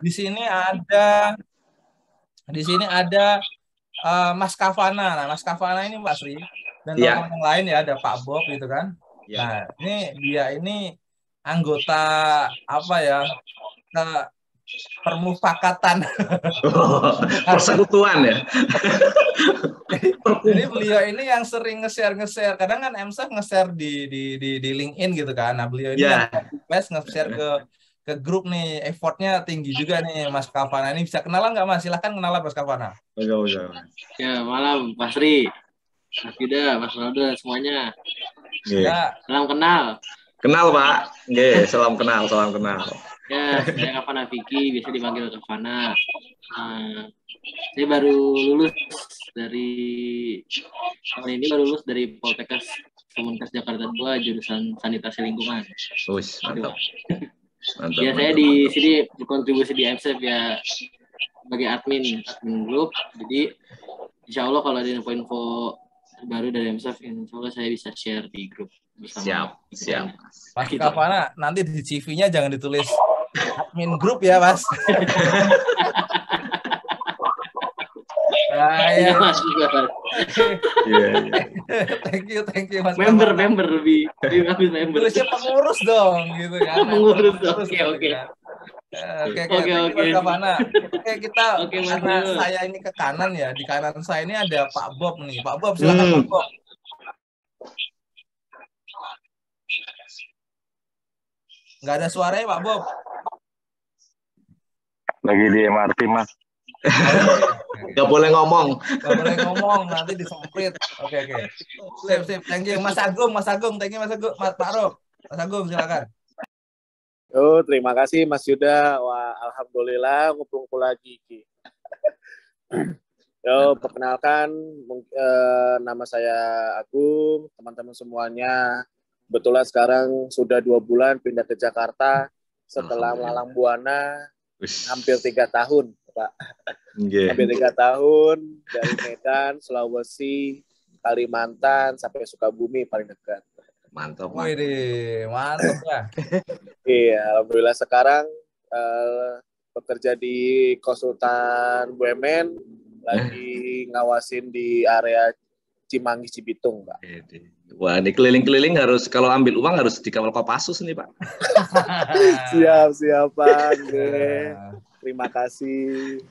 Di sini ada Mas Kavana. Nah, Mas Kavana ini Pak Sri dan teman-teman yang lain ya, ada Pak Bob gitu kan. Nah, dia ini anggota apa ya? Permufakatan. Persekutuan ya. Jadi beliau ini yang sering nge-share. Kadang kan MSF nge-share di LinkedIn gitu kan. Nah, beliau ini yang nge-share ke grup nih. Effortnya tinggi juga nih Mas Kavana. Ini bisa kenalan nggak Mas? Silahkan kenalan Mas Kavana. Ya, malam Mas Sri, Mas Yuda, Mas Ronaldo, semuanya. Ya. Salam kenal. Kenal Pak. Salam kenal. Ya, saya Kavana Vicky, biasa dipanggil Kavana. Saya baru lulus dari Poltekkes Komunitas Jakarta 2 jurusan sanitasi lingkungan. Mantap. Ya, saya di sini berkontribusi di MSF ya sebagai admin grup. Jadi insya Allah kalau ada info-info baru dari MSF, insya Allah saya bisa share di grup bersama. Siap. Mas Kavana, nanti di CV-nya jangan ditulis admin grup ya, Mas. Iya, Mas. Thank you Mas. Member lebih bagus member. Tulisnya pengurus dong, gitu kan. Pengurus. Oke. Mas Kavana. Karena saya ini ke kanan ya, di kanan saya ini ada Pak Bob nih. Pak Bob, silakan Pak Bob. Nggak ada suaranya Pak Bob. Lagi di MRT Mas. Nggak boleh ngomong, nanti disemprit. Oke. Sip. Thank you Mas Agung. Thank you Mas Agung. Pak Rob. Mas Agung silakan. Terima kasih Mas Yuda. Wah, alhamdulillah ngumpul lagi. Perkenalkan, nama saya Agung, teman-teman semuanya. Kebetulan sekarang sudah 2 bulan pindah ke Jakarta setelah melalang buana hampir 3 tahun, Pak. Hampir 3 tahun dari Medan, Sulawesi, Kalimantan sampai Sukabumi paling dekat. Mantap ya. Iya, alhamdulillah sekarang bekerja di konsultan BUMN, lagi ngawasin di area Cimanggis Cibitung, Pak. Wah, ini keliling-keliling harus, kalau ambil uang harus dikawal Kopassus nih, Pak. Siap, Pak. Terima kasih.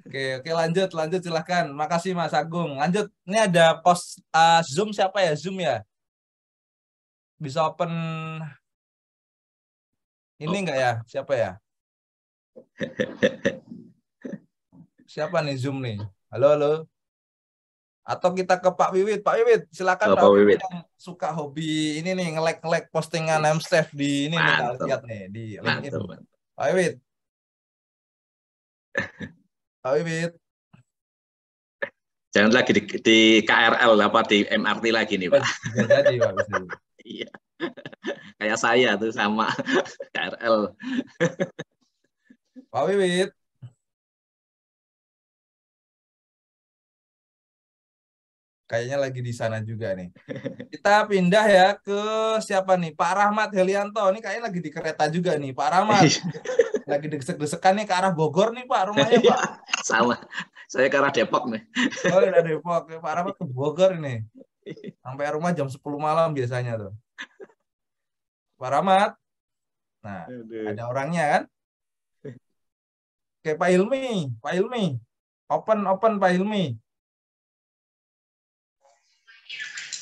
Oke, lanjut silahkan. Makasih Mas Agung. Lanjut, ini ada post Zoom siapa ya? Zoom ya? Bisa open ini enggak ya? Siapa ya? Siapa nih Zoom nih? Halo. Atau kita ke Pak Wiwit. Pak Wiwit, silakan Pak Wiwit yang suka hobi ini nih, nge-like postingan MSF di ini nih, lihat nih di LinkedIn. Pak Wiwit. Jangan lagi di KRL apa di MRT lagi nih, Pak. Jadi, Pak. Iya. Kayak saya tuh sama KRL. Pak Wiwit. Kayaknya lagi di sana juga nih. Kita pindah ya ke siapa nih? Pak Rahmat Helianto. Ini kayaknya lagi di kereta juga nih, Pak Rahmat. Lagi desek-desekan nih ke arah Bogor nih, Pak, rumahnya, Pak. Sama. Saya ke arah Depok nih. Oh, dari Depok. Pak Rahmat ke Bogor ini. Sampai rumah jam 10 malam biasanya tuh. Pak Rahmat. Nah, ada orangnya kan? Oke, Pak Hilmi. Open Pak Hilmi.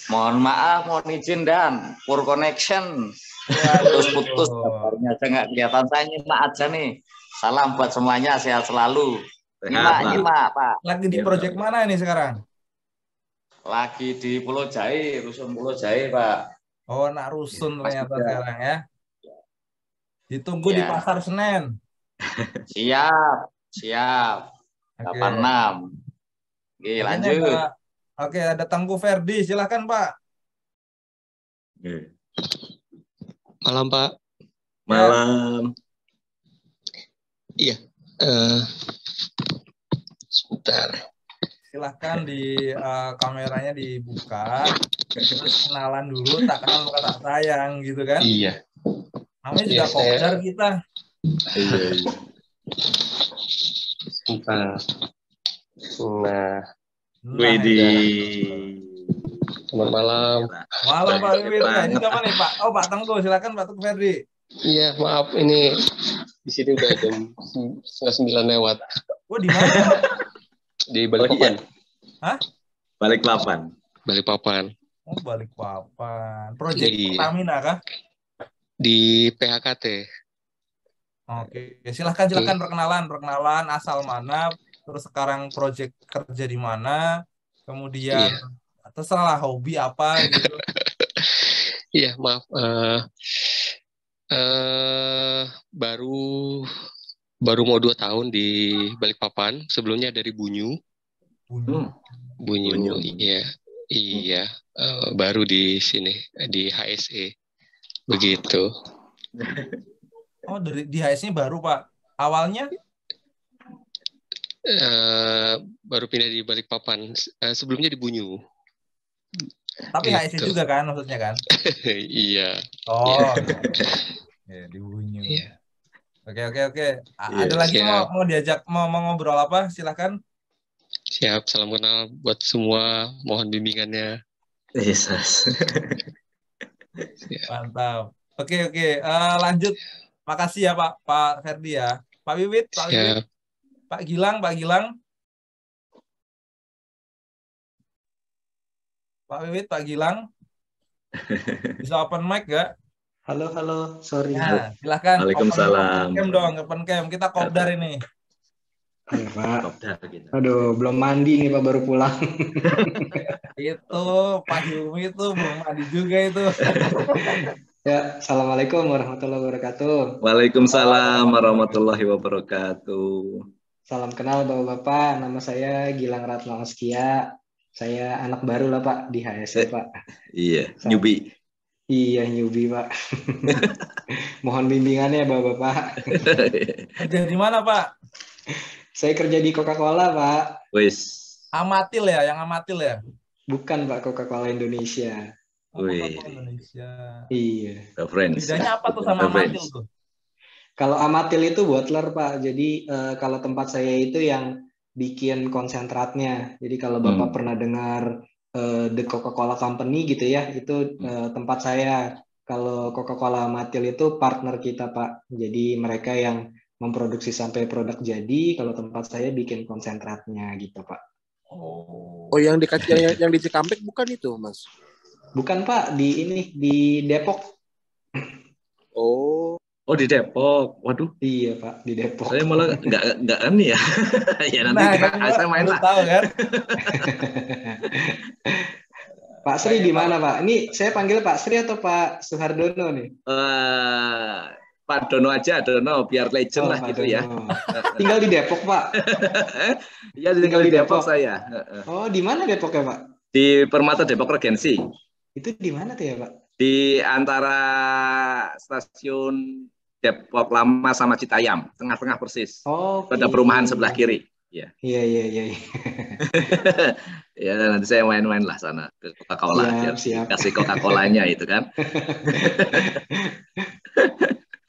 Mohon maaf, mohon izin dan poor connection. Putus-putus, kabarnya saya nggak kelihatan. Saya nyimak aja nih. Salam buat semuanya, sehat selalu. Nyimak, Pak. Lagi di proyek mana ini sekarang? Lagi di Pulau Jae, Rusun Pulau Jae, Pak. Oh, nak rusun ternyata sekarang ya. Ditunggu di Pasar Senen. Siap. 86. Oke, lanjut. Oke, ada Tengku Ferdi, silakan Pak. Malam Pak. Malam. Iya. Sebentar. Silahkan di kameranya dibuka. Terus kenalan dulu, tak kenal maka tak sayang gitu kan. Iya. Namanya juga kopdar kita. Iya. Nah, nah, Wih di. selamat malam. Malam Pak Wiwit. Nah, ini siapa nih Pak? Oh Pak Tengku, silakan Pak Tengku Ferdi. Iya, maaf ini di sini udah jam 9:30 lewat. Oh di mana Pak? Di Balikpapan. Hah? Balikpapan. Balikpapan. Oh Balikpapan. Proyek Iya. Pertamina kah? Di PHKT. Oke, silahkan perkenalan asal mana, terus sekarang proyek kerja di mana, kemudian Iya. terserah hobi apa gitu. Iya, maaf. Baru mau 2 tahun di Balikpapan. Sebelumnya dari Bunyu. Bunyu. Iya. Baru di sini di HSE. Begitu. Oh di HS ini baru Pak. Awalnya? Baru pindah di Balikpapan. Sebelumnya di Bunyu. Tapi HSE juga kan maksudnya kan? Iya. Oh. Ya, di Bunyu. Iya. Oke. Ada lagi siap. mau diajak mau ngobrol apa? Silahkan. Siap, salam kenal buat semua. Mohon bimbingannya. Yesus. Mantap. Oke. Lanjut. Makasih ya Pak Ferdi ya. Pak Wiwit. Pak Gilang. Pak Wiwit, Pak Gilang. Bisa open mic gak? Halo, sorry. Nah, silahkan. Waalaikumsalam. Open cam. Kita kopdar ini. Ayo, Pak. Kopdar gitu. Aduh, belum mandi nih Pak, baru pulang. Itu Pak Hilmi itu belum mandi juga itu. Ya, Assalamualaikum warahmatullahi wabarakatuh. Waalaikumsalam warahmatullahi wabarakatuh. Salam kenal Bapak-Bapak, nama saya Gilang Ratna Askia. Saya anak baru lah Pak di HSE Pak. Iya, newbie. Iya, newbie Pak. Mohon bimbingannya Bapak-Bapak. Kerja di mana Pak? Saya kerja di Coca-Cola Pak. Wis. Amatil ya? Bukan Pak, Coca-Cola Indonesia. Wih. Indonesia. Iya. Bedanya apa tuh sama Amatil tuh? Kalau Amatil itu bottler Pak. Jadi kalau tempat saya itu yang bikin konsentratnya. Jadi kalau Bapak pernah dengar The Coca-Cola Company gitu ya, itu tempat saya. Kalau Coca-Cola Amatil itu partner kita Pak. Jadi mereka yang memproduksi sampai produk jadi. Kalau tempat saya bikin konsentratnya gitu Pak. Oh yang di Cikampek bukan itu Mas? Bukan Pak, di Depok. Oh di Depok. Waduh. Iya Pak, di Depok. Saya malah nggak nih ya. Ya nanti saya main lah. Tahu kan? Pak Sri di mana Pak? Ini saya panggil Pak Sri atau Pak Suhardono nih? Pak Dono aja, Dono biar legend lah gitu Dono. ya. Tinggal di Depok Pak? Iya tinggal di Depok saya. Oh di mana Depok ya Pak? Di Permata Depok Regensi. Itu di mana tuh ya Pak? Di antara stasiun Depok Lama sama Citayam, tengah-tengah persis. Pada perumahan sebelah kiri. Ya. Iya. Ya nanti saya main-main lah sana ke Coca-Cola. Siap. Kasih Coca-Colanya itu kan.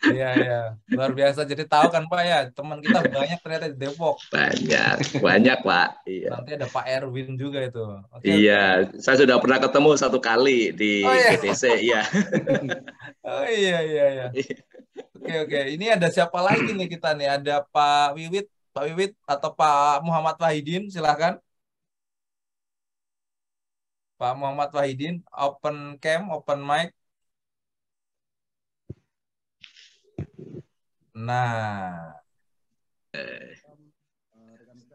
Iya. Luar biasa. Jadi tahu kan Pak ya, teman kita banyak ternyata di Depok. Banyak Pak. Iya. Nanti ada Pak Erwin juga itu. Iya, saya sudah pernah ketemu 1 kali di GTC. Iya. Oh iya. Oke. Ini ada siapa lagi nih kita nih? Ada Pak Wiwit atau Pak Muhammad Wahidin, silahkan. Pak Muhammad Wahidin, open cam, open mic. Nah,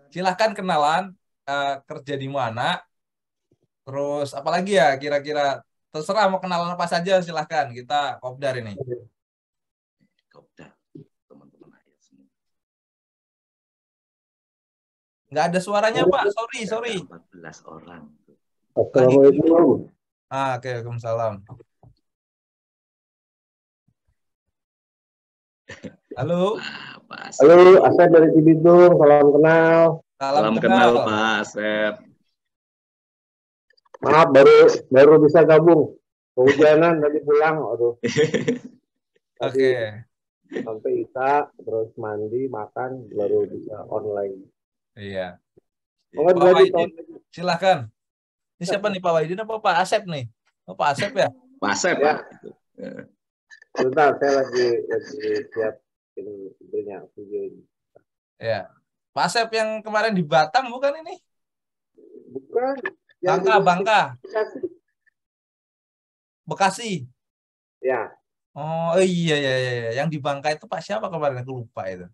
silahkan kenalan, kerja di mana, terus apalagi ya kira-kira, terserah mau kenalan apa saja silahkan, kita kopdar ini. Kopdar, teman-teman aja semua. Nggak ada suaranya Pak, sorry. 14 orang. Assalamualaikum. Oke, waalaikumsalam. Halo. Halo, Asep dari Cibitung. Salam kenal. Salam kenal Pak Asep. Maaf, baru bisa gabung. Kehujanan tadi pulang. Aduh. Oke. sampai Isa, terus mandi, makan, baru bisa online. Iya. Oh, Pak lagi Wahidin, silahkan. Ini siapa nih, Pak Wahidin apa Pak Asep nih? Oh, Pak Asep ya? Pak Asep, ya. Pak. Sebentar, saya lagi siap ini video ini. Ya. Pak Asep yang kemarin di Batam bukan ini? Bukan. Bangka. Bekasi. Ya. Oh iya ya. Yang di Bangka itu Pak siapa kemarin? Aku lupa itu.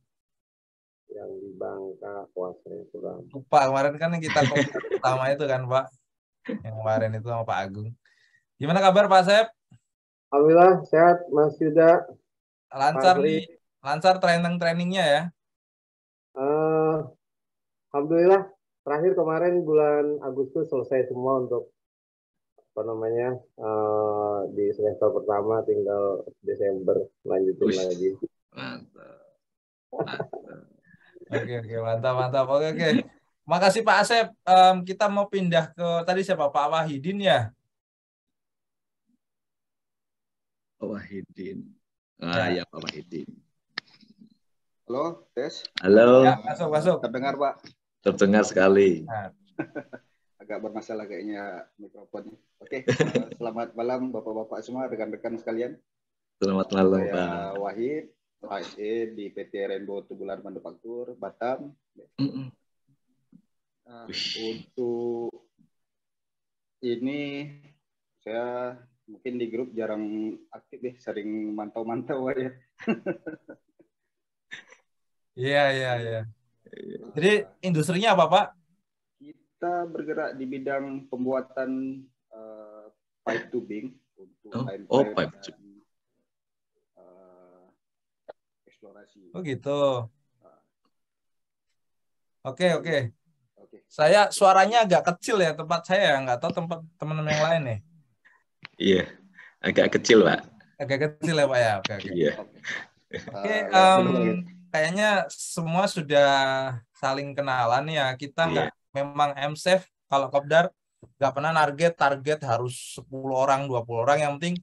Yang di Bangka kuasanya kurang. Lupa kemarin kan yang kita pertama itu kan Pak. Yang kemarin itu sama Pak Agung. Gimana kabar Pak Asep? Alhamdulillah sehat Mas Yuda. Lancar nih. Lancar trainingnya ya. Alhamdulillah terakhir kemarin bulan Agustus selesai semua untuk di semester pertama, tinggal Desember lanjutin lagi. Mantap. Oke, mantap. Oke. Makasih Pak Asep. Kita mau pindah ke tadi siapa? Pak Wahidin ya? Wahidin. Ya Pak Wahidin. Halo, tes. Halo. Ya, masuk. Terdengar, Pak? Terdengar sekali. Nah. Agak bermasalah kayaknya mikrofonnya. Oke, selamat malam Bapak-Bapak semua, rekan-rekan sekalian. Selamat malam, Saya Pak. Wahid, HSE di PT Rainbow Tubular Manufaktur, Batam. Untuk ini saya mungkin di grup jarang aktif deh, sering mantau-mantau aja. Iya. Jadi industrinya apa, Pak? Kita bergerak di bidang pembuatan pipe tubing untuk pipe tubing. Eksplorasi. Oh gitu. Oke. Saya suaranya agak kecil ya tempat saya, nggak tahu tempat teman-teman yang lain nih. Iya, agak kecil, Pak. Agak kecil ya, Pak ya. Oke. Iya. Oke, kayaknya semua sudah saling kenalan ya. Kita nggak memang MSAF kalau Kopdar nggak pernah target harus 10 orang, 20 orang. Yang penting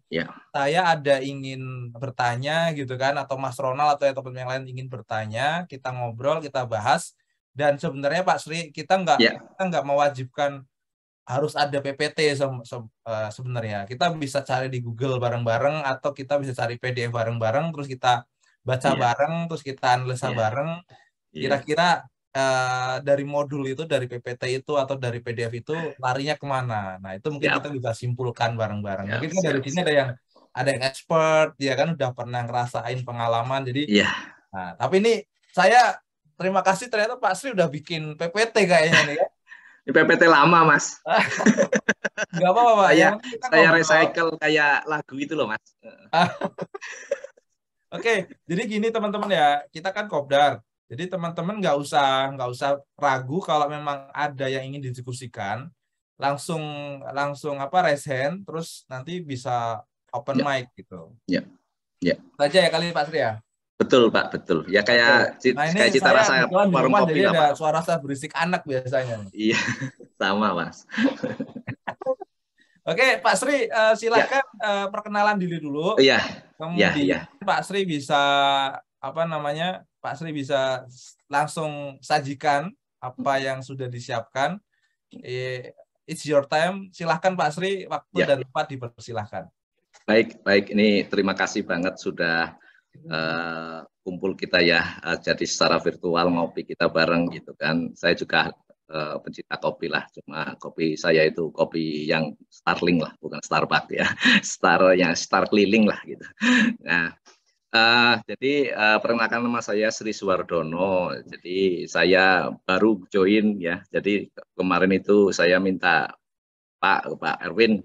saya ada ingin bertanya gitu kan, atau Mas Ronald atau teman yang lain ingin bertanya, kita ngobrol, kita bahas. Dan sebenarnya Pak Sri, kita nggak mewajibkan harus ada PPT sebenarnya. Kita bisa cari di Google bareng-bareng, atau kita bisa cari PDF bareng-bareng, terus kita baca bareng, terus kita analisa bareng. Kira-kira dari modul itu, dari PPT itu, atau dari PDF itu larinya kemana? Nah, itu mungkin kita bisa simpulkan bareng-bareng. Mungkin kan dari sini ada yang expert, dia kan udah pernah ngerasain pengalaman. Jadi, nah, tapi ini saya terima kasih, ternyata Pak Sri udah bikin PPT kayaknya nih ya. Ini PPT lama, Mas. Nggak apa-apa, Pak. Saya recycle kayak lagu itu loh, Mas. Oke, jadi gini teman-teman ya, kita kan Kopdar. Jadi teman-teman nggak usah ragu kalau memang ada yang ingin didiskusikan, langsung raise hand, terus nanti bisa open mic gitu. Saja ya kali Pak Sri ya. Betul, Pak, betul. Ya kayak cita rasa warung kopi lah, Pak. Suara saya berisik anak biasanya. Iya, sama, Mas. Oke, Pak Sri, silakan perkenalan diri dulu. Iya. Kemudian Pak Sri bisa Pak Sri bisa langsung sajikan apa yang sudah disiapkan. It's your time. Silahkan Pak Sri, waktu dan tempat dipersilahkan. Baik. Ini terima kasih banget sudah kumpul kita ya, jadi secara virtual ngopi kita bareng gitu kan. Saya juga pencinta kopi lah, cuma kopi saya itu kopi yang Starling lah, bukan Starbucks ya, Star keliling lah gitu. Nah, jadi perkenalkan nama saya Sri Suwardono. Jadi saya baru join ya. Jadi kemarin itu saya minta Pak Erwin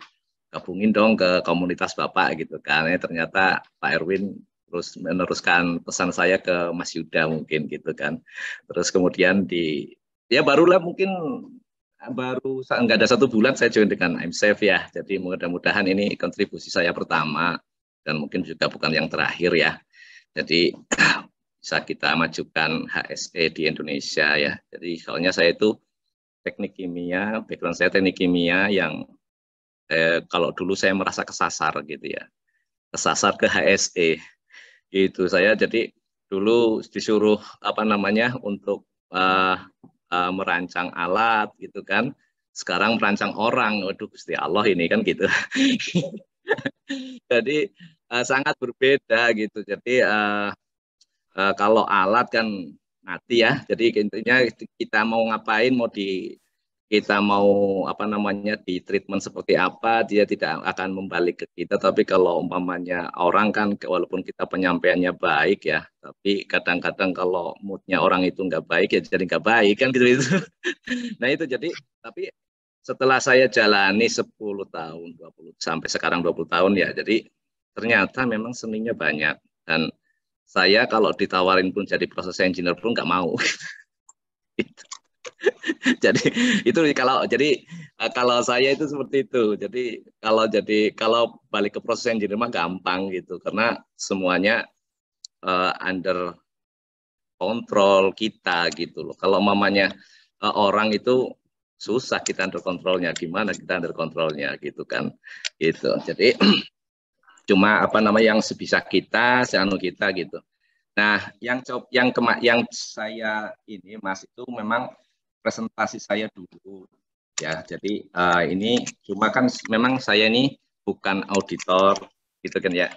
gabungin dong ke komunitas Bapak gitu kan. Ternyata Pak Erwin terus meneruskan pesan saya ke Mas Yuda mungkin gitu kan. Terus kemudian baru nggak ada 1 bulan saya join dengan MSAF ya. Jadi mudah-mudahan ini kontribusi saya pertama dan mungkin juga bukan yang terakhir ya. Jadi bisa kita majukan HSE di Indonesia ya. Jadi soalnya saya itu teknik kimia, background saya teknik kimia yang kalau dulu saya merasa kesasar gitu ya. Kesasar ke HSE. Gitu saya jadi dulu disuruh apa namanya untuk merancang alat gitu kan. Sekarang merancang orang. Waduh Gusti Allah ini kan gitu. Jadi sangat berbeda gitu. Jadi kalau alat kan mati ya. Jadi intinya kita mau ngapain, kita mau apa namanya di treatment seperti apa, dia tidak akan membalik ke kita. Tapi kalau umpamanya orang kan walaupun kita penyampaiannya baik ya, tapi kadang-kadang kalau moodnya orang itu nggak baik ya jadi nggak baik kan gitu itu. Nah itu jadi tapi setelah saya jalani 10 tahun, 20 sampai sekarang 20 tahun ya, jadi ternyata memang seninya banyak dan saya kalau ditawarin pun jadi proses engineer pun nggak mau. Jadi itu kalau saya itu seperti itu. Jadi kalau balik ke proses engineer mah gampang gitu karena semuanya under kontrol kita gitu loh. Kalau mamanya orang itu susah kita under kontrolnya, gimana kita under kontrolnya gitu kan. Gitu. Jadi cuma apa namanya yang sebisa kita, seanu kita gitu. Nah, yang saya ini Mas itu memang presentasi saya dulu ya. Jadi ini cuma kan memang saya ini bukan auditor gitu kan ya.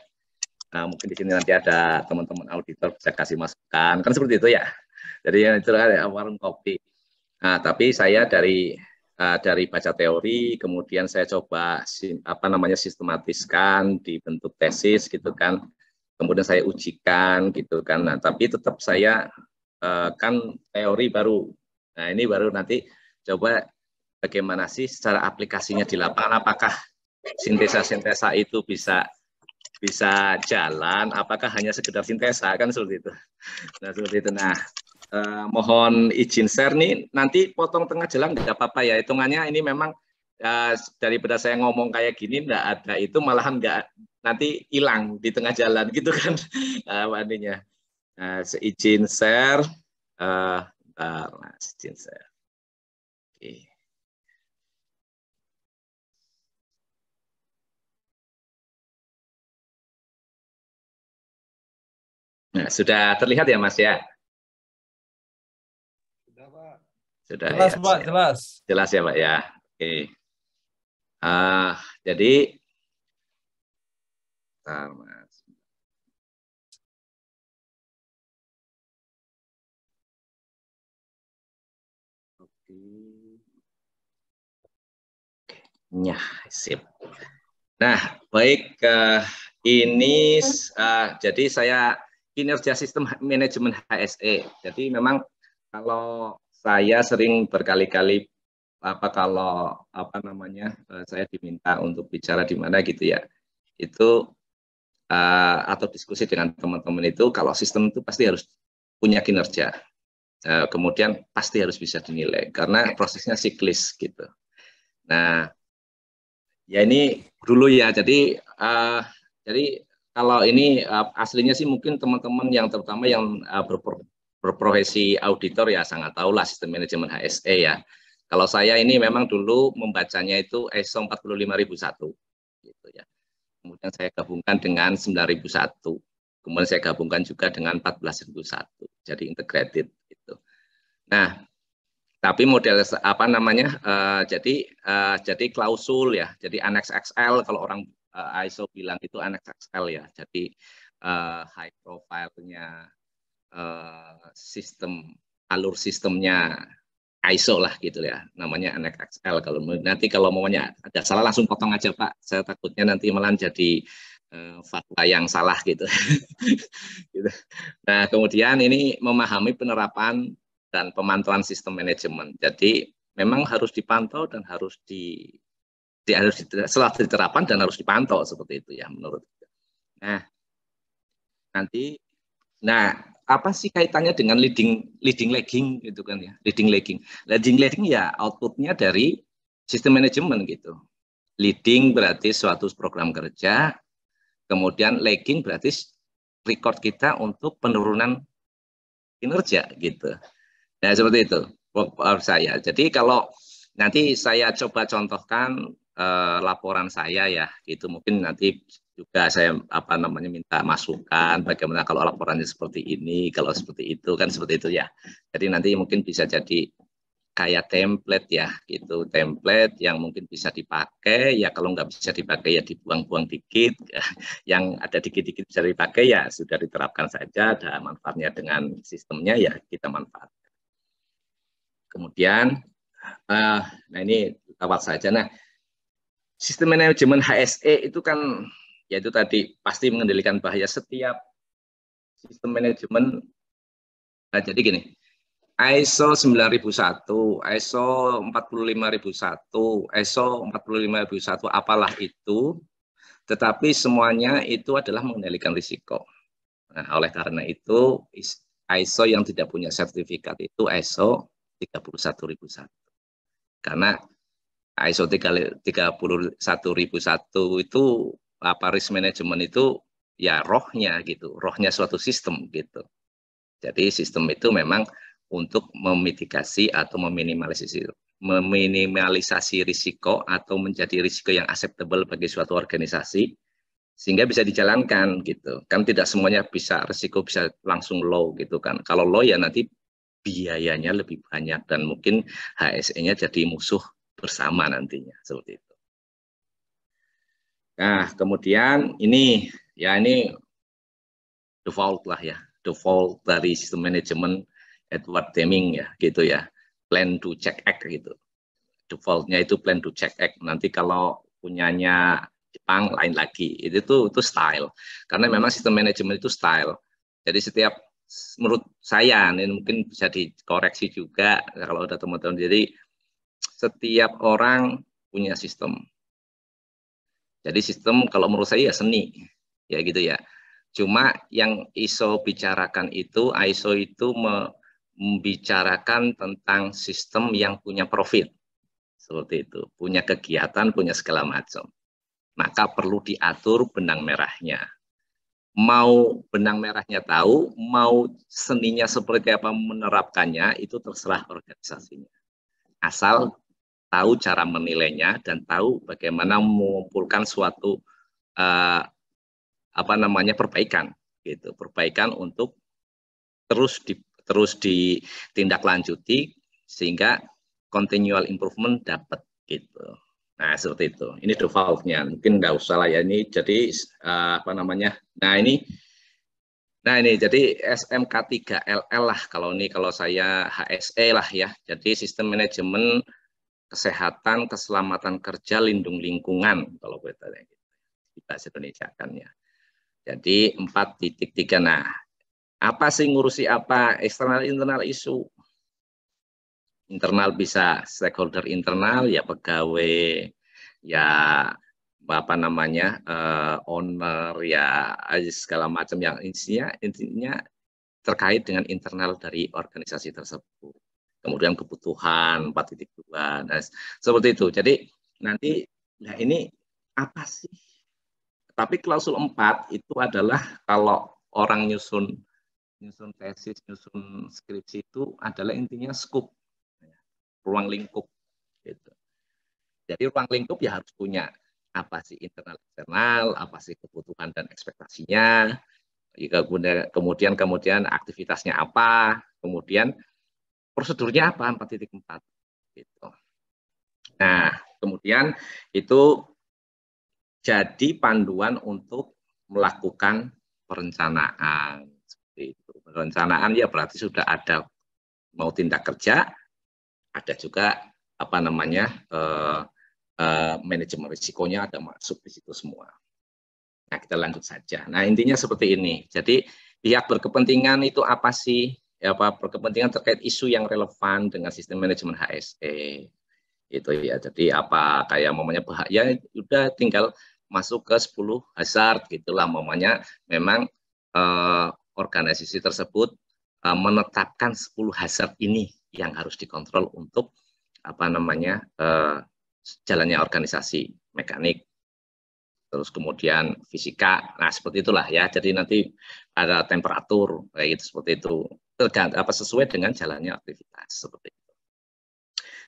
Nah, mungkin di sini nanti ada teman-teman auditor bisa kasih masukan kan seperti itu ya. Jadi itu ada warung kopi. Nah, tapi saya dari baca teori, kemudian saya coba apa namanya sistematiskan di bentuk tesis gitu kan. Kemudian saya ujikan gitu kan. Nah, tapi tetap saya kan teori baru. Nah, ini baru nanti coba bagaimana sih secara aplikasinya di lapangan, apakah sintesa-sintesa itu bisa jalan, apakah hanya sekedar sintesa, kan seperti itu. Nah, seperti itu. Nah, mohon izin share nih, nanti potong tengah jalan nggak apa-apa ya, hitungannya ini memang daripada saya ngomong kayak gini, nggak ada itu, malahan nggak, nanti hilang di tengah jalan gitu kan, ininya. Seizin share, Mas, izin share. Oke. Nah, sudah terlihat ya Mas ya? Sudah Pak. Sudah jelas ya, Pak, jelas. Jelas ya Pak ya. Oke. Jadi Mas. Oke. Ya, sip. Nah, baik, ini jadi saya kinerja sistem manajemen HSE. Jadi memang kalau saya sering berkali-kali kalau apa namanya saya diminta untuk bicara di mana gitu ya, itu atau diskusi dengan teman-teman itu, kalau sistem itu pasti harus punya kinerja, kemudian pasti harus bisa dinilai karena prosesnya siklis gitu. Nah, ya ini dulu ya. Jadi kalau ini aslinya sih mungkin teman-teman yang terutama yang berprofesi auditor ya sangat tahu lah sistem manajemen HSE ya. Kalau saya ini memang dulu membacanya itu ISO 45001 gitu ya. Kemudian saya gabungkan dengan 9001. Kemudian saya gabungkan juga dengan 14001. Jadi integrated gitu. Nah, tapi model apa namanya? Jadi klausul ya. Jadi annex XL kalau orang ISO bilang itu annex XL ya. Jadi high profile-nya alur sistemnya ISO lah gitu ya. Namanya annex XL. Nanti kalau maunya ada salah langsung potong aja Pak. Saya takutnya nanti malah jadi fatwa yang salah gitu. Gitu. Nah, kemudian ini memahami penerapan dan pemantauan sistem manajemen. Jadi memang harus dipantau dan harus setelah diterapkan dan harus dipantau seperti itu ya menurut. Nah, apa sih kaitannya dengan leading lagging gitu kan ya? Leading lagging ya outputnya dari sistem manajemen gitu. Leading berarti suatu program kerja, kemudian lagging berarti record kita untuk penurunan kinerja gitu. Nah, seperti itu saya. Jadi kalau nanti saya coba contohkan laporan saya ya, itu mungkin nanti juga saya minta masukan bagaimana kalau laporannya seperti ini, kalau seperti itu kan seperti itu ya. Jadi nanti mungkin bisa jadi kayak template ya gitu, template yang mungkin bisa dipakai ya, kalau nggak bisa dipakai ya dibuang-buang dikit, yang ada dikit-dikit bisa dipakai ya sudah diterapkan saja, ada manfaatnya dengan sistemnya ya kita manfaatkan. Kemudian nah ini awal saja. Nah, sistem manajemen HSE itu kan yaitu tadi pasti mengendalikan bahaya setiap sistem manajemen. Nah, jadi gini, ISO 9001, ISO 45001, ISO 45001 apalah itu, tetapi semuanya itu adalah mengendalikan risiko. Nah, oleh karena itu ISO yang tidak punya sertifikat itu ISO 31001. Karena ISO 31001 itu risk management itu ya rohnya gitu, rohnya suatu sistem gitu. Jadi sistem itu memang untuk memitigasi atau meminimalisasi risiko atau menjadi risiko yang acceptable bagi suatu organisasi sehingga bisa dijalankan gitu. Kan tidak semuanya bisa risiko bisa langsung low gitu kan. Kalau low ya nanti biayanya lebih banyak dan mungkin HSE-nya jadi musuh bersama nantinya seperti itu. Nah, kemudian ini default lah ya, default dari sistem manajemen Edward Deming ya, gitu ya, plan do check act gitu. Defaultnya itu plan do check act. Nanti kalau punyanya Jepang lain lagi, itu style. Karena memang sistem manajemen itu style. Jadi setiap menurut saya ini mungkin bisa dikoreksi juga kalau ada teman-teman. Jadi setiap orang punya sistem. Jadi sistem kalau menurut saya ya seni, ya gitu ya. Cuma yang ISO bicarakan itu, ISO itu membicarakan tentang sistem yang punya profit. Seperti itu, punya kegiatan, punya segala macam. Maka perlu diatur benang merahnya. Mau benang merahnya tahu, mau seninya seperti apa menerapkannya, itu terserah organisasinya. Asal tahu cara menilainya dan tahu bagaimana mengumpulkan suatu perbaikan gitu, perbaikan untuk terus ditindaklanjuti sehingga continual improvement dapat gitu. Nah, seperti itu. Ini defaultnya. Mungkin nggak usah lah ya ini. Jadi Nah ini jadi SMK 3LL lah kalau saya HSE lah ya. Jadi sistem manajemen kesehatan, keselamatan kerja, lindung lingkungan kalau kita di bahasa Indonesia kan ya. Jadi 4.3. Nah, apa sih ngurusi apa? Eksternal internal isu. Internal bisa stakeholder internal ya pegawai ya owner ya segala macam yang intinya terkait dengan internal dari organisasi tersebut. Kemudian kebutuhan 4.2. Nah, seperti itu. Jadi nanti ini apa sih? Tapi klausul 4 itu adalah kalau orang nyusun tesis, nyusun skripsi itu adalah intinya scope, ruang lingkup. Gitu. Jadi ruang lingkup ya harus punya apa sih internal eksternal, apa sih kebutuhan dan ekspektasinya, kemudian aktivitasnya apa, kemudian prosedurnya apa 4.4 gitu. Nah, kemudian itu jadi panduan untuk melakukan perencanaan seperti itu. Perencanaan ya berarti sudah ada mau tindak kerja, ada juga manajemen risikonya ada masuk di situ semua. Nah, kita lanjut saja. Nah, intinya seperti ini. Jadi pihak berkepentingan itu apa sih? Berkepentingan terkait isu yang relevan dengan sistem manajemen HSE itu ya. Jadi apa kayak bahaya udah tinggal masuk ke 10 hazard gitulah memang organisasi tersebut menetapkan 10 hazard ini yang harus dikontrol untuk jalannya organisasi mekanik, terus kemudian fisika. Nah, seperti itulah ya. Jadi nanti ada temperatur kayak gitu seperti itu. Sesuai dengan jalannya aktivitas seperti itu.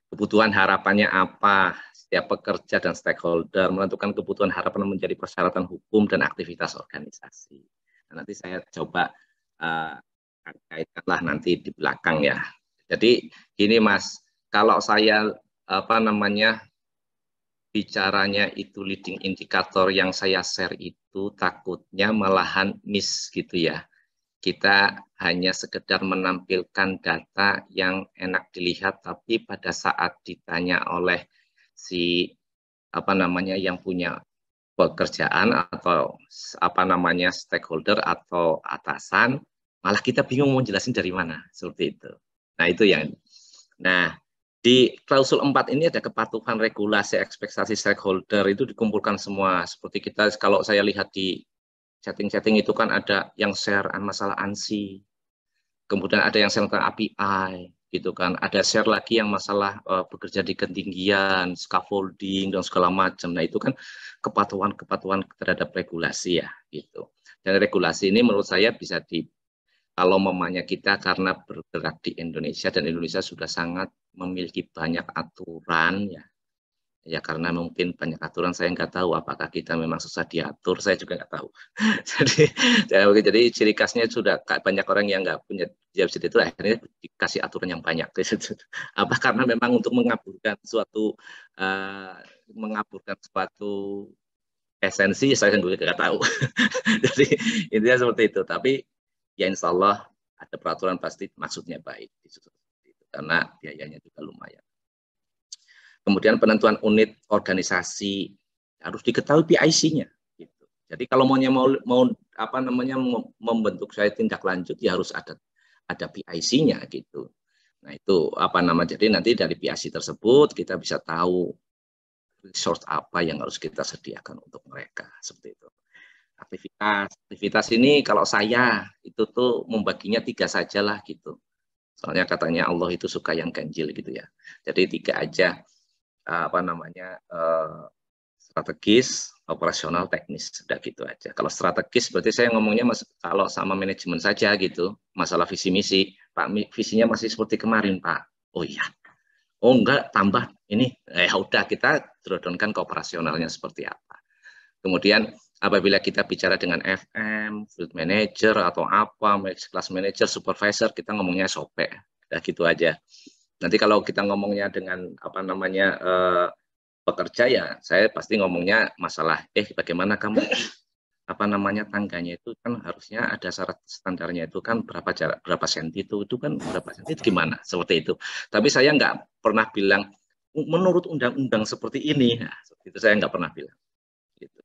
Kebutuhan harapannya apa? setiap pekerja dan stakeholder menentukan kebutuhan harapan menjadi persyaratan hukum dan aktivitas organisasi. Nah, nanti saya coba kaitkanlah nanti di belakang ya. Jadi gini Mas, kalau saya bicaranya itu leading indikator yang saya share itu takutnya malahan miss gitu ya. Kita hanya sekedar menampilkan data yang enak dilihat, tapi pada saat ditanya oleh si yang punya pekerjaan atau stakeholder atau atasan, malah kita bingung mau jelasin dari mana, seperti itu. Nah, itu yang. Nah, di klausul 4 ini ada kepatuhan regulasi ekspektasi stakeholder, itu dikumpulkan semua. Seperti kita, kalau saya lihat di chatting-chatting itu kan ada yang share masalah ANSI, kemudian ada yang share tentang API, gitu kan. Ada share lagi yang masalah bekerja di ketinggian, scaffolding dan segala macam. Nah, itu kan kepatuhan terhadap regulasi ya, gitu. Dan regulasi ini menurut saya bisa kalau memangnya kita karena bergerak di Indonesia dan Indonesia sudah sangat memiliki banyak aturan ya karena mungkin banyak aturan, saya nggak tahu apakah kita memang susah diatur, saya juga nggak tahu. jadi ciri khasnya sudah banyak orang yang nggak punya jawab itu akhirnya dikasih aturan yang banyak. Apa karena memang untuk mengaburkan suatu esensi, saya juga nggak tahu. Jadi intinya seperti itu. Tapi ya insya Allah ada peraturan pasti maksudnya baik, karena biayanya juga lumayan. Kemudian penentuan unit organisasi harus diketahui PIC-nya. Gitu. Jadi kalau mau membentuk saya tindak lanjut ya harus ada PIC-nya gitu. Nah itu jadi nanti dari PIC tersebut kita bisa tahu resource apa yang harus kita sediakan untuk mereka seperti itu. Aktivitas ini kalau saya itu tuh membaginya 3 saja lah gitu. Soalnya katanya Allah itu suka yang ganjil gitu ya. Jadi 3 aja. Strategis, operasional, teknis, sudah gitu aja. Kalau strategis berarti saya ngomongnya kalau sama manajemen saja gitu, masalah visi misi, Pak visinya masih seperti kemarin Pak. Oh iya, oh enggak tambah ini, udah kita drodonkan ke operasionalnya seperti apa. Kemudian apabila kita bicara dengan FM, field manager atau apa, class manager, supervisor, kita ngomongnya SOP, udah gitu aja. Nanti kalau kita ngomongnya dengan pekerja ya, saya pasti ngomongnya masalah bagaimana kamu tangganya itu kan harusnya ada syarat standarnya itu kan berapa senti itu kan berapa senti itu gimana seperti itu. Tapi saya nggak pernah bilang menurut undang-undang seperti ini, nah, seperti itu saya nggak pernah bilang. Gitu.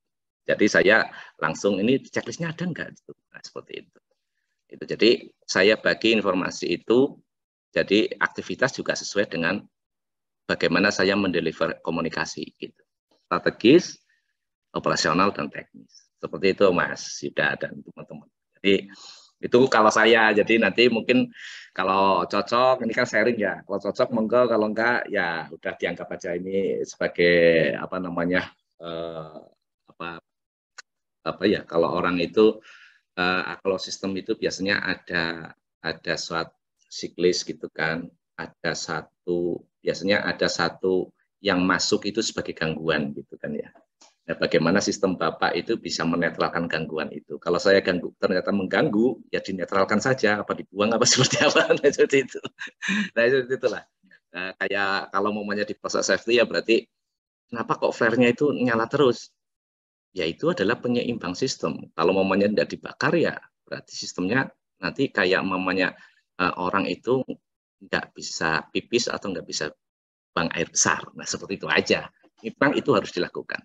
Jadi saya langsung ini checklistnya ada nggak? Nah, seperti itu. Jadi saya bagi informasi itu. Jadi aktivitas juga sesuai dengan bagaimana saya mendeliver komunikasi gitu. Strategis, operasional, dan teknis. Seperti itu Mas Yuda dan teman-teman. Jadi itu kalau saya, jadi nanti mungkin kalau cocok, ini kan sharing ya, kalau cocok monggo, kalau enggak ya udah dianggap aja ini sebagai kalau orang itu, kalau sistem itu biasanya ada suatu siklis gitu kan, biasanya ada satu yang masuk itu sebagai gangguan gitu kan ya. Nah, bagaimana sistem Bapak itu bisa menetralkan gangguan itu? Kalau saya ternyata mengganggu, ya dinetralkan saja, apa dibuang apa seperti apa, nah, seperti itu. Nah itulah. Nah, kayak kalau momennya di proses safety ya berarti kenapa kok flare-nya itu nyala terus? Ya itu adalah penyeimbang sistem. Kalau momennya tidak dibakar ya berarti sistemnya nanti kayak momennya orang itu nggak bisa pipis atau nggak bisa buang air besar. Nah, seperti itu aja. Memang itu harus dilakukan.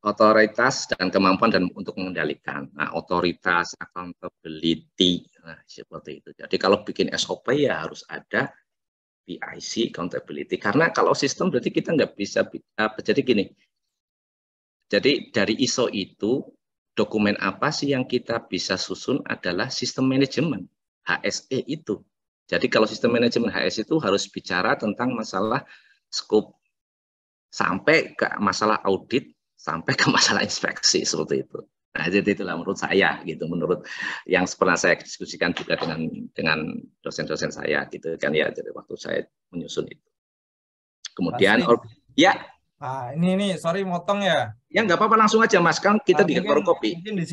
Otoritas dan kemampuan untuk mengendalikan. Nah, otoritas, accountability, nah, seperti itu. Jadi kalau bikin SOP ya harus ada PIC, accountability. Karena kalau sistem berarti kita nggak bisa, jadi gini. Jadi dari ISO itu, dokumen apa sih yang kita bisa susun adalah sistem manajemen. HSE itu. Jadi kalau sistem manajemen HSE itu harus bicara tentang masalah scope sampai ke masalah audit, sampai ke masalah inspeksi seperti itu. Nah, jadi itulah menurut saya gitu, menurut yang pernah saya diskusikan juga dengan dosen-dosen saya gitu kan ya, jadi waktu saya menyusun itu. Kemudian Ya. Ini sorry motong ya. Ya nggak apa-apa, langsung aja Mas, kan kita di warung kopi. Mungkin di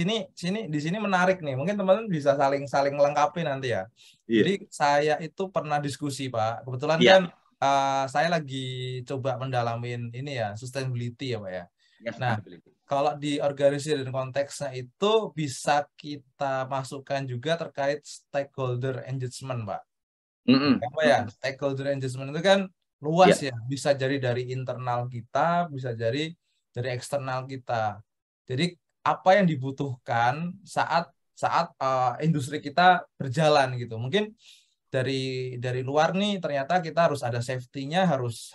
sini menarik nih. Mungkin teman-teman bisa saling melengkapi nanti ya. Jadi saya itu pernah diskusi Pak. Kebetulan kan saya lagi coba mendalamin ini ya, sustainability ya Pak ya. Nah, kalau di organisasi dan konteksnya itu bisa kita masukkan juga terkait stakeholder engagement Pak. Apa ya? Stakeholder engagement itu kan luas ya. Bisa jadi dari internal kita, bisa dari eksternal kita. Jadi apa yang dibutuhkan saat industri kita berjalan gitu. Mungkin dari luar nih ternyata kita harus ada safety-nya, harus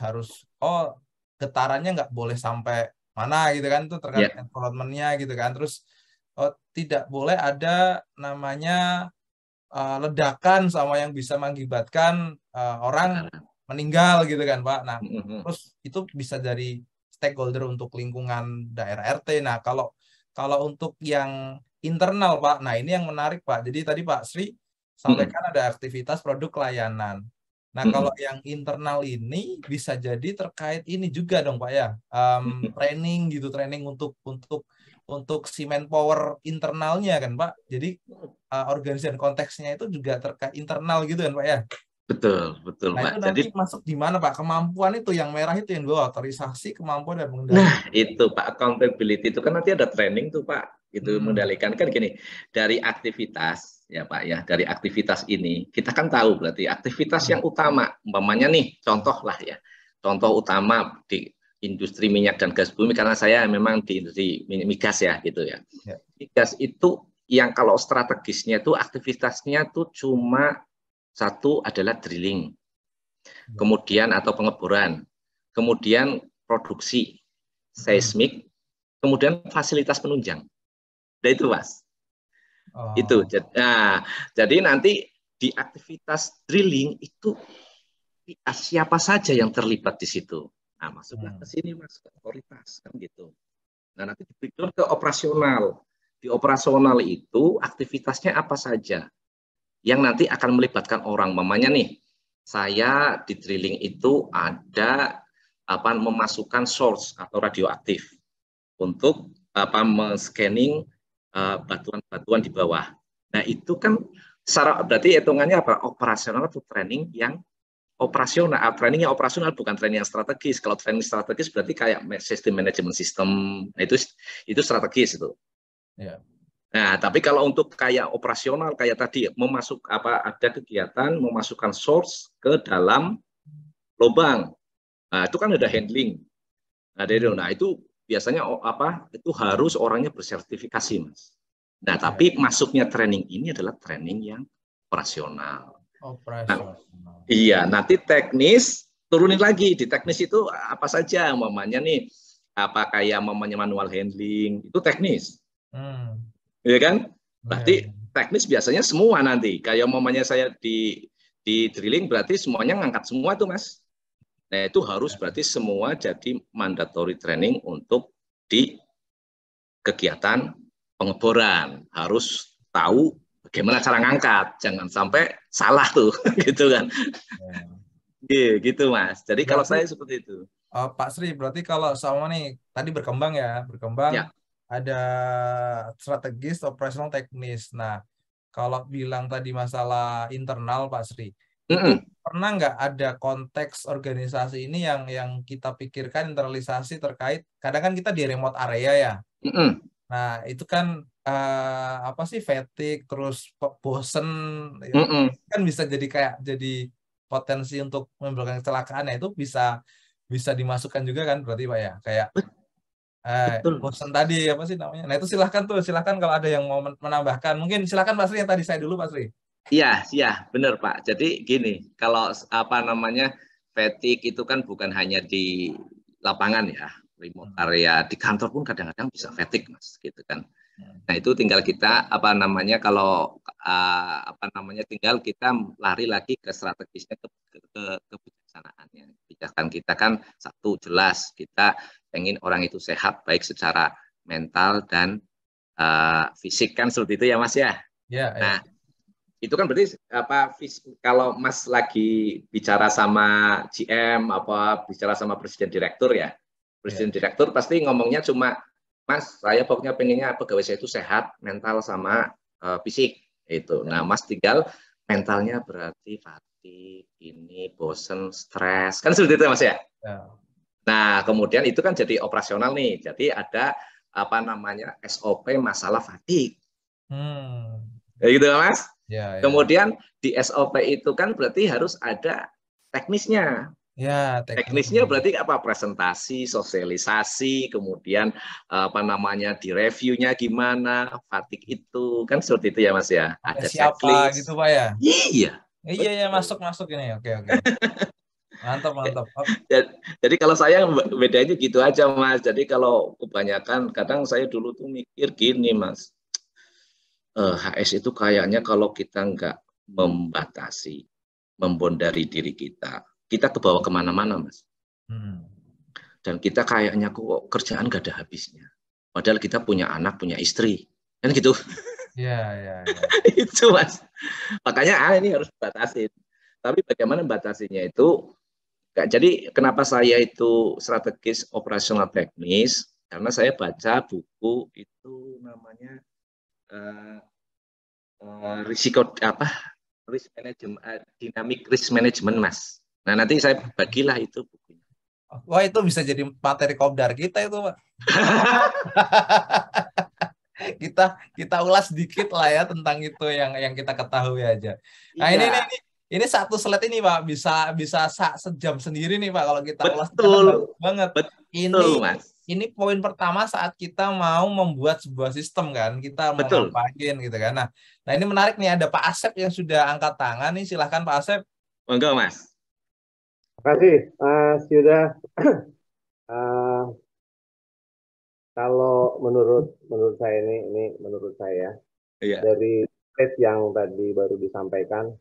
getarannya nggak boleh sampai mana gitu kan, itu terkait environment-nya gitu kan. Terus tidak boleh ada namanya ledakan sama yang bisa mengakibatkan orang meninggal gitu kan Pak. Nah, terus itu bisa dari stakeholder untuk lingkungan daerah RT. Nah, kalau untuk yang internal Pak, nah ini yang menarik Pak. Jadi tadi Pak Sri sampaikan ada aktivitas produk layanan. Nah, kalau yang internal ini bisa jadi terkait ini juga dong Pak ya. Training gitu, training untuk si manpower internalnya kan Pak. Jadi organisasi dan konteksnya itu juga terkait internal gitu kan Pak ya. Betul Nah, Pak. itu nanti masuk di mana Pak? Kemampuan itu yang merah itu yang dua, otorisasi, kemampuan dan mengendalikan. Nah, itu Pak, accountability itu kan nanti ada training tuh Pak. Itu mengendalikan kan gini, dari aktivitas ya Pak ya, dari aktivitas ini kita kan tahu berarti aktivitas yang utama, umpamanya nih contoh lah ya. Contoh utama di industri minyak dan gas bumi, karena saya memang di industri migas ya gitu ya. Migas itu yang kalau strategisnya itu aktivitasnya tuh cuma satu adalah drilling, kemudian atau pengeboran, kemudian produksi, seismik, kemudian fasilitas penunjang. Nah itu Mas. Itu. Nah, jadi nanti di aktivitas drilling itu siapa saja yang terlibat di situ. Nah, masuklah ke sini Mas, ke otoritas kan gitu. Nah, nanti diberikan ke operasional. Di operasional itu aktivitasnya apa saja yang nanti akan melibatkan orang. Mamanya nih, saya di drilling itu ada memasukkan source atau radioaktif untuk men-scanning batuan-batuan di bawah. Nah, itu kan berarti hitungannya apa? Operasional atau training yang operasional. Training yang operasional bukan training yang strategis. Kalau training strategis berarti kayak sistem manajemen sistem. Nah, itu strategis itu. Nah, tapi kalau untuk kayak operasional kayak tadi ada kegiatan memasukkan source ke dalam lubang. Nah, itu kan ada handling. Nah, itu biasanya itu harus orangnya bersertifikasi, Mas. Nah, tapi masuknya training ini adalah training yang operasional. Nah, iya, nanti teknis turunin lagi. Di teknis itu apa saja mamanya nih, kayak mamanya manual handling, itu teknis. Ya kan? Berarti teknis biasanya semua nanti. Kayak mamanya saya di drilling berarti semuanya ngangkat semua tuh Mas. Nah, itu harus berarti semua jadi mandatory training untuk di kegiatan pengeboran. Harus tahu bagaimana cara ngangkat. Jangan sampai salah tuh gitu kan. Gitu Mas. Jadi kalau saya seperti itu. Pak Sri, berarti kalau sama nih tadi berkembang. Ada strategis, operasional, teknis. Nah, kalau bilang tadi masalah internal, Pak Sri, itu pernah nggak ada konteks organisasi ini yang kita pikirkan internalisasi terkait, kadang kan kita di remote area ya. Nah, itu kan fatigue, terus bosen, kan bisa jadi potensi untuk menimbulkan kecelakaan. Ya, itu bisa dimasukkan juga kan berarti Pak ya, kayak bosan tadi apa sih namanya. Nah, itu silahkan kalau ada yang mau menambahkan. Mungkin silahkan Pak Sri, yang tadi saya dulu Pak Sri. Iya, benar Pak. Jadi gini, kalau fatigue itu kan bukan hanya di lapangan ya, remote area, di kantor pun kadang-kadang bisa fatigue Mas, gitu kan. Nah, itu tinggal kita tinggal kita lari lagi ke strategisnya, ke kebijaksanaannya. Kebijakan kita kan satu, jelas kita ingin orang itu sehat baik secara mental dan fisik kan seperti itu ya Mas ya. Nah, itu kan berarti apa, kalau Mas lagi bicara sama GM apa bicara sama presiden direktur ya, presiden direktur pasti ngomongnya cuma, Mas saya pokoknya pengennya pegawai saya itu sehat mental sama fisik itu. Nah Mas tinggal mentalnya berarti fatigue, ini bosen, stres, kan seperti itu Mas ya. Nah kemudian itu kan jadi operasional nih, jadi ada apa namanya SOP masalah fatigue. Ya gitu Mas. Kemudian di SOP itu kan berarti harus ada teknisnya. Teknisnya berarti apa? Presentasi, sosialisasi, kemudian apa namanya di reviewnya gimana, fatigue itu kan seperti itu ya Mas ya. Ada siapa checklist gitu Pak ya? Iya masuk ini. Oke. Mantap. Jadi kalau saya bedanya gitu aja Mas. Jadi kalau kebanyakan kadang saya dulu tuh mikir gini Mas. HS itu kayaknya kalau kita nggak membatasi, membondari diri kita kebawa kemana-mana Mas. Dan kita kayaknya kok kerjaan nggak ada habisnya. Padahal kita punya anak, punya istri, kan gitu. Iya. Itu Mas. Makanya ini harus dibatasi. Tapi bagaimana membatasinya itu? Jadi kenapa saya itu strategis operasional teknis? Karena saya baca buku itu namanya risiko apa? Risk management, dynamic risk management Mas. Nah nanti saya bagilah itu bukunya. Wah itu bisa jadi materi kopdar kita itu Pak. kita ulas sedikit lah ya tentang itu yang kita ketahui aja. Nah ini satu slide ini Pak bisa sejam sendiri nih Pak kalau kita ulas. Betul banget. Ini poin pertama saat kita mau membuat sebuah sistem kan, kita mau ngapain gitu kan. Nah ini menarik nih, ada Pak Asep yang sudah angkat tangan nih, silahkan Pak Asep. Monggo Mas. Terima kasih Mas Yuda. Kalau menurut saya ini menurut saya dari slide yang tadi baru disampaikan,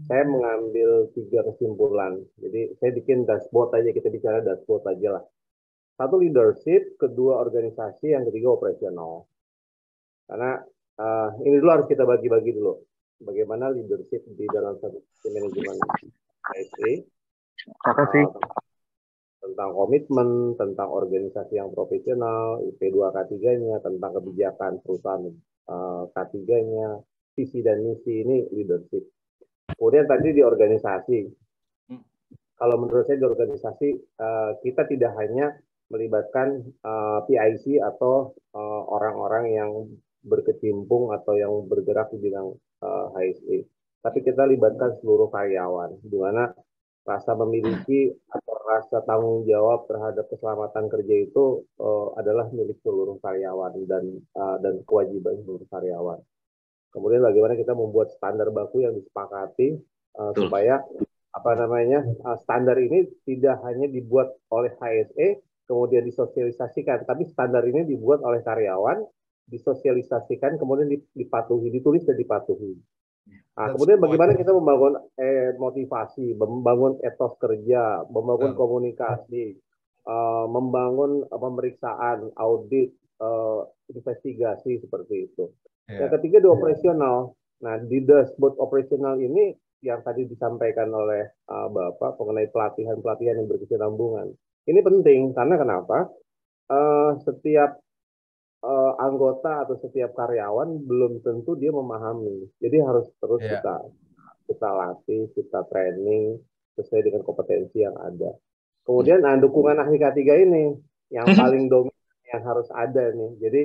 saya mengambil 3 kesimpulan. Jadi saya bikin dashboard aja, kita bicara dashboard aja lah. 1 leadership, 2 organisasi, yang 3 operasional. Karena ini dulu harus kita bagi-bagi dulu. Bagaimana leadership di dalam satu manajemen HSE. Tentang komitmen, tentang organisasi yang profesional, IP2K3-nya, tentang kebijakan perusahaan K3-nya, visi dan misi, ini leadership. Kemudian tadi di organisasi. Kalau menurut saya di organisasi, kita tidak hanya melibatkan PIC atau orang-orang yang berkecimpung atau yang bergerak di bidang HSE. Tapi kita libatkan seluruh karyawan, di mana rasa memiliki atau rasa tanggung jawab terhadap keselamatan kerja itu adalah milik seluruh karyawan dan kewajiban seluruh karyawan. Kemudian bagaimana kita membuat standar baku yang disepakati supaya standar ini tidak hanya dibuat oleh HSE kemudian disosialisasikan, tapi standar ini dibuat oleh karyawan, disosialisasikan, kemudian dipatuhi, ditulis dan dipatuhi. Nah, kemudian bagaimana kita membangun motivasi, membangun etos kerja, membangun komunikasi, membangun pemeriksaan, audit, investigasi seperti itu. Yang ketiga di operasional. Nah, di dashboard operasional ini yang tadi disampaikan oleh Bapak mengenai pelatihan-pelatihan yang berkesinambungan. Ini penting karena kenapa? Setiap anggota atau setiap karyawan belum tentu dia memahami. Jadi harus terus kita latih, kita training sesuai dengan kompetensi yang ada. Kemudian dukungan ahli K3 ini yang paling dominan yang harus ada nih. Jadi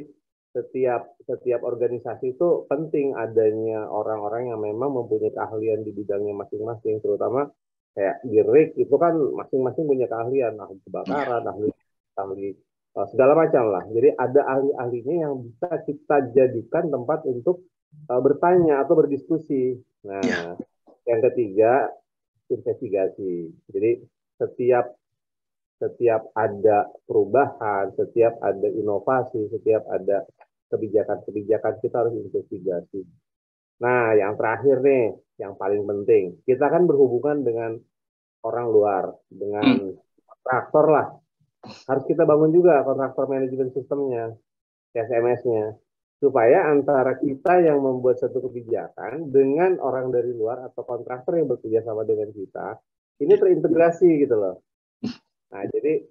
setiap organisasi itu penting adanya orang-orang yang memang mempunyai keahlian di bidangnya masing-masing, terutama kayak di RIK itu kan masing-masing punya keahlian, ahli kebakaran, ahli segala macam lah. Jadi ada ahli-ahlinya yang bisa kita jadikan tempat untuk bertanya atau berdiskusi. Nah, yang ketiga investigasi. Jadi setiap ada perubahan, setiap ada inovasi, setiap ada kebijakan-kebijakan, kita harus investigasi. Nah, yang terakhir nih, yang paling penting, kita kan berhubungan dengan orang luar, dengan kontraktor lah. Harus kita bangun juga kontraktor manajemen sistemnya, SMS-nya. supaya antara kita yang membuat satu kebijakan dengan orang dari luar atau kontraktor yang bekerja sama dengan kita ini terintegrasi gitu loh. Nah, jadi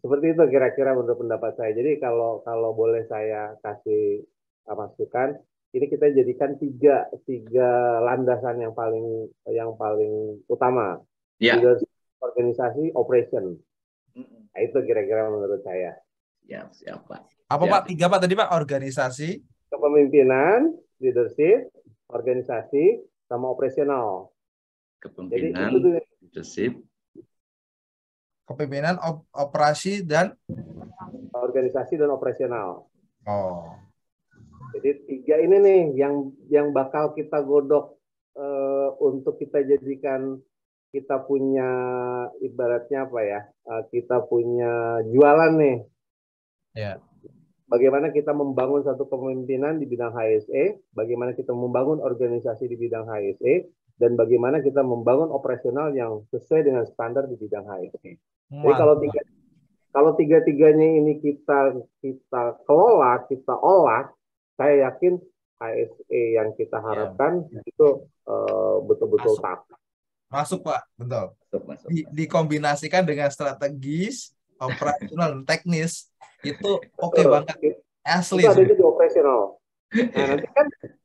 seperti itu kira-kira menurut pendapat saya. Jadi kalau boleh saya kasih masukan, ini kita jadikan tiga landasan yang paling utama. Leadership, organisasi, operation. Nah, itu kira-kira menurut saya. Siap, Pak. Apa Pak? 3 Pak tadi Pak? Organisasi, kepemimpinan, leadership, organisasi, sama operasional. Kepemimpinan, leadership, kepemimpinan, operasi, dan organisasi dan operasional. Oh. Jadi 3 ini nih yang bakal kita godok untuk kita jadikan kita punya ibaratnya apa ya? Kita punya jualan nih. Ya. Bagaimana kita membangun satu kepemimpinan di bidang HSE, bagaimana kita membangun organisasi di bidang HSE, dan bagaimana kita membangun operasional yang sesuai dengan standar di bidang HSE. Jadi kalau tiga-tiganya ini kita kelola, kita olah, saya yakin HSE yang kita harapkan itu betul-betul tak. Masuk Pak, betul. Masuk. Dikombinasikan dengan strategis, operasional, dan teknis, itu oke banget. Asli. Itu ada juga operasional. Nah,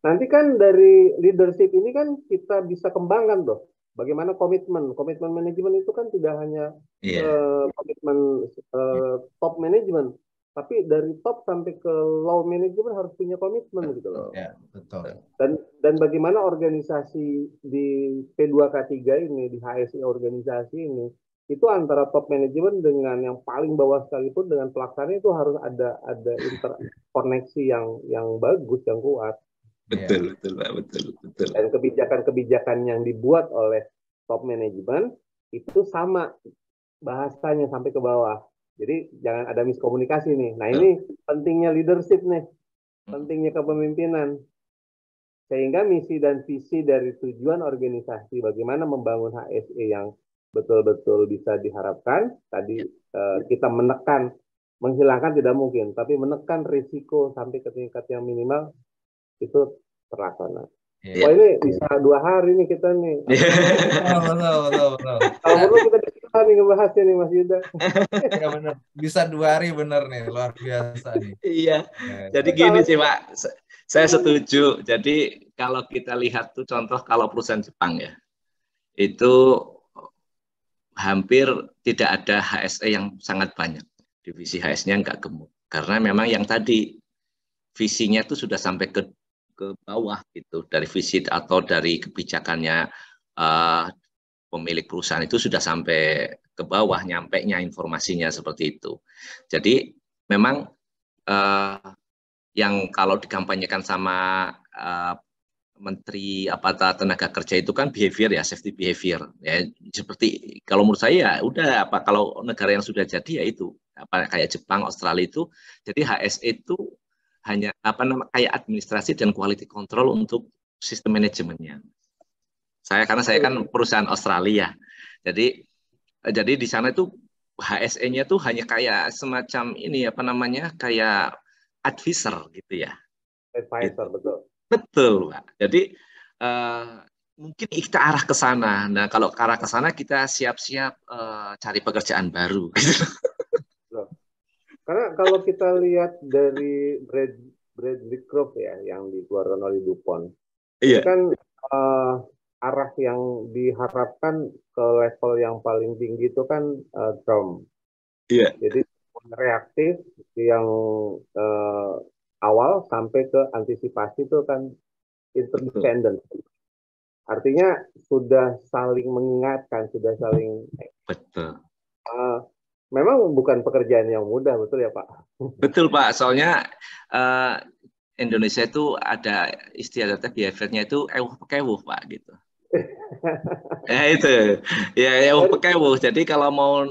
nanti kan dari leadership ini kan kita bisa kembangkan tuh. Bagaimana komitmen manajemen itu kan tidak hanya komitmen top manajemen, tapi dari top sampai ke low manajemen harus punya komitmen gitu loh. Ya, betul. Dan bagaimana organisasi di P2K3 ini, di HSE organisasi ini, itu antara top manajemen dengan yang paling bawah sekalipun dengan pelaksana itu harus ada interkoneksi yang bagus, yang kuat. Betul, Pak, betul. Dan kebijakan-kebijakan yang dibuat oleh top manajemen itu sama bahasanya sampai ke bawah. Jadi jangan ada miskomunikasi nih. Nah, ini pentingnya leadership nih. Pentingnya kepemimpinan. Sehingga misi dan visi dari tujuan organisasi bagaimana membangun HSE yang betul-betul bisa diharapkan. Tadi kita menghilangkan tidak mungkin, tapi menekan risiko sampai ke tingkat yang minimal itu terlaksana. Wah, ini bisa 2 hari nih kita nih. Betul. Kalau perlu kita bisa nih ngebahasnya nih Mas Yuda. Ya benar, bisa 2 hari benar nih, luar biasa nih. Iya. Jadi gini sih Pak, saya setuju. Jadi kalau kita lihat tuh contoh kalau perusahaan Jepang ya, itu hampir tidak ada HSE yang sangat banyak. Divisi HSE-nya nggak gemuk. Karena memang yang tadi visinya itu sudah sampai ke bawah gitu. Dari visi atau dari kebijakannya pemilik perusahaan itu sudah sampai ke bawah, nyampainya informasinya seperti itu. Jadi memang yang kalau dikampanyekan sama Menteri tenaga kerja itu kan behavior ya, safety behavior ya, seperti kalau menurut saya udah kalau negara yang sudah jadi ya itu kayak Jepang, Australia itu jadi HSE itu hanya kayak administrasi dan quality control untuk sistem manajemennya. Karena saya kan perusahaan Australia, jadi di sana itu HSE-nya tuh hanya kayak semacam ini kayak advisor gitu ya. Advisor, betul. Betul, Pak. Jadi mungkin kita arah ke sana. Nah, kalau ke arah ke sana kita siap-siap cari pekerjaan baru. Karena kalau kita lihat dari Bradley Croft ya, yang dikeluarkan oleh DuPont, itu kan arah yang diharapkan ke level yang paling tinggi itu kan Trump. Jadi reaktif yang awal sampai ke antisipasi itu kan interdependent. Artinya sudah saling mengingatkan, sudah saling. Betul. Memang bukan pekerjaan yang mudah, betul ya Pak? Betul Pak. Soalnya Indonesia itu ada istilah behaviornya itu ewuh Pak gitu. Itu ya ewuh. Jadi kalau mau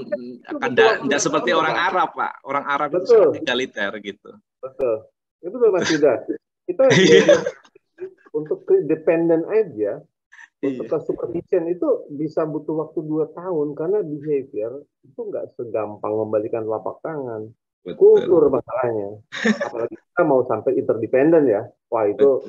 tidak seperti orang Arab Pak. Orang Arab itu sangat egaliter gitu. Betul. Itu Mas Yuda. Kita untuk dependent aja, untuk ke supervision itu bisa butuh waktu 2 tahun karena behavior itu nggak segampang membalikan telapak tangan. Kultur masalahnya. Apalagi kita mau sampai interdependen ya. Wah itu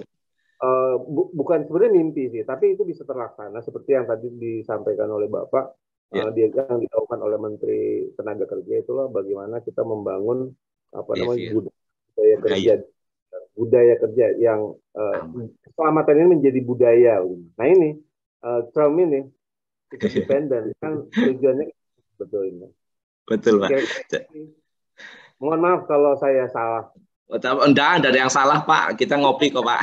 bukan sebenarnya mimpi sih, tapi itu bisa terlaksana seperti yang tadi disampaikan oleh Bapak, dia yang dilakukan oleh Menteri Tenaga Kerja itulah bagaimana kita membangun apa namanya budaya kerja yang keselamatan ini menjadi budaya. Nah ini Trump ini interdependen kan tujuannya betul ini. Betul Pak. Mohon maaf kalau saya salah. Enggak ada yang salah Pak, kita ngopi kok Pak.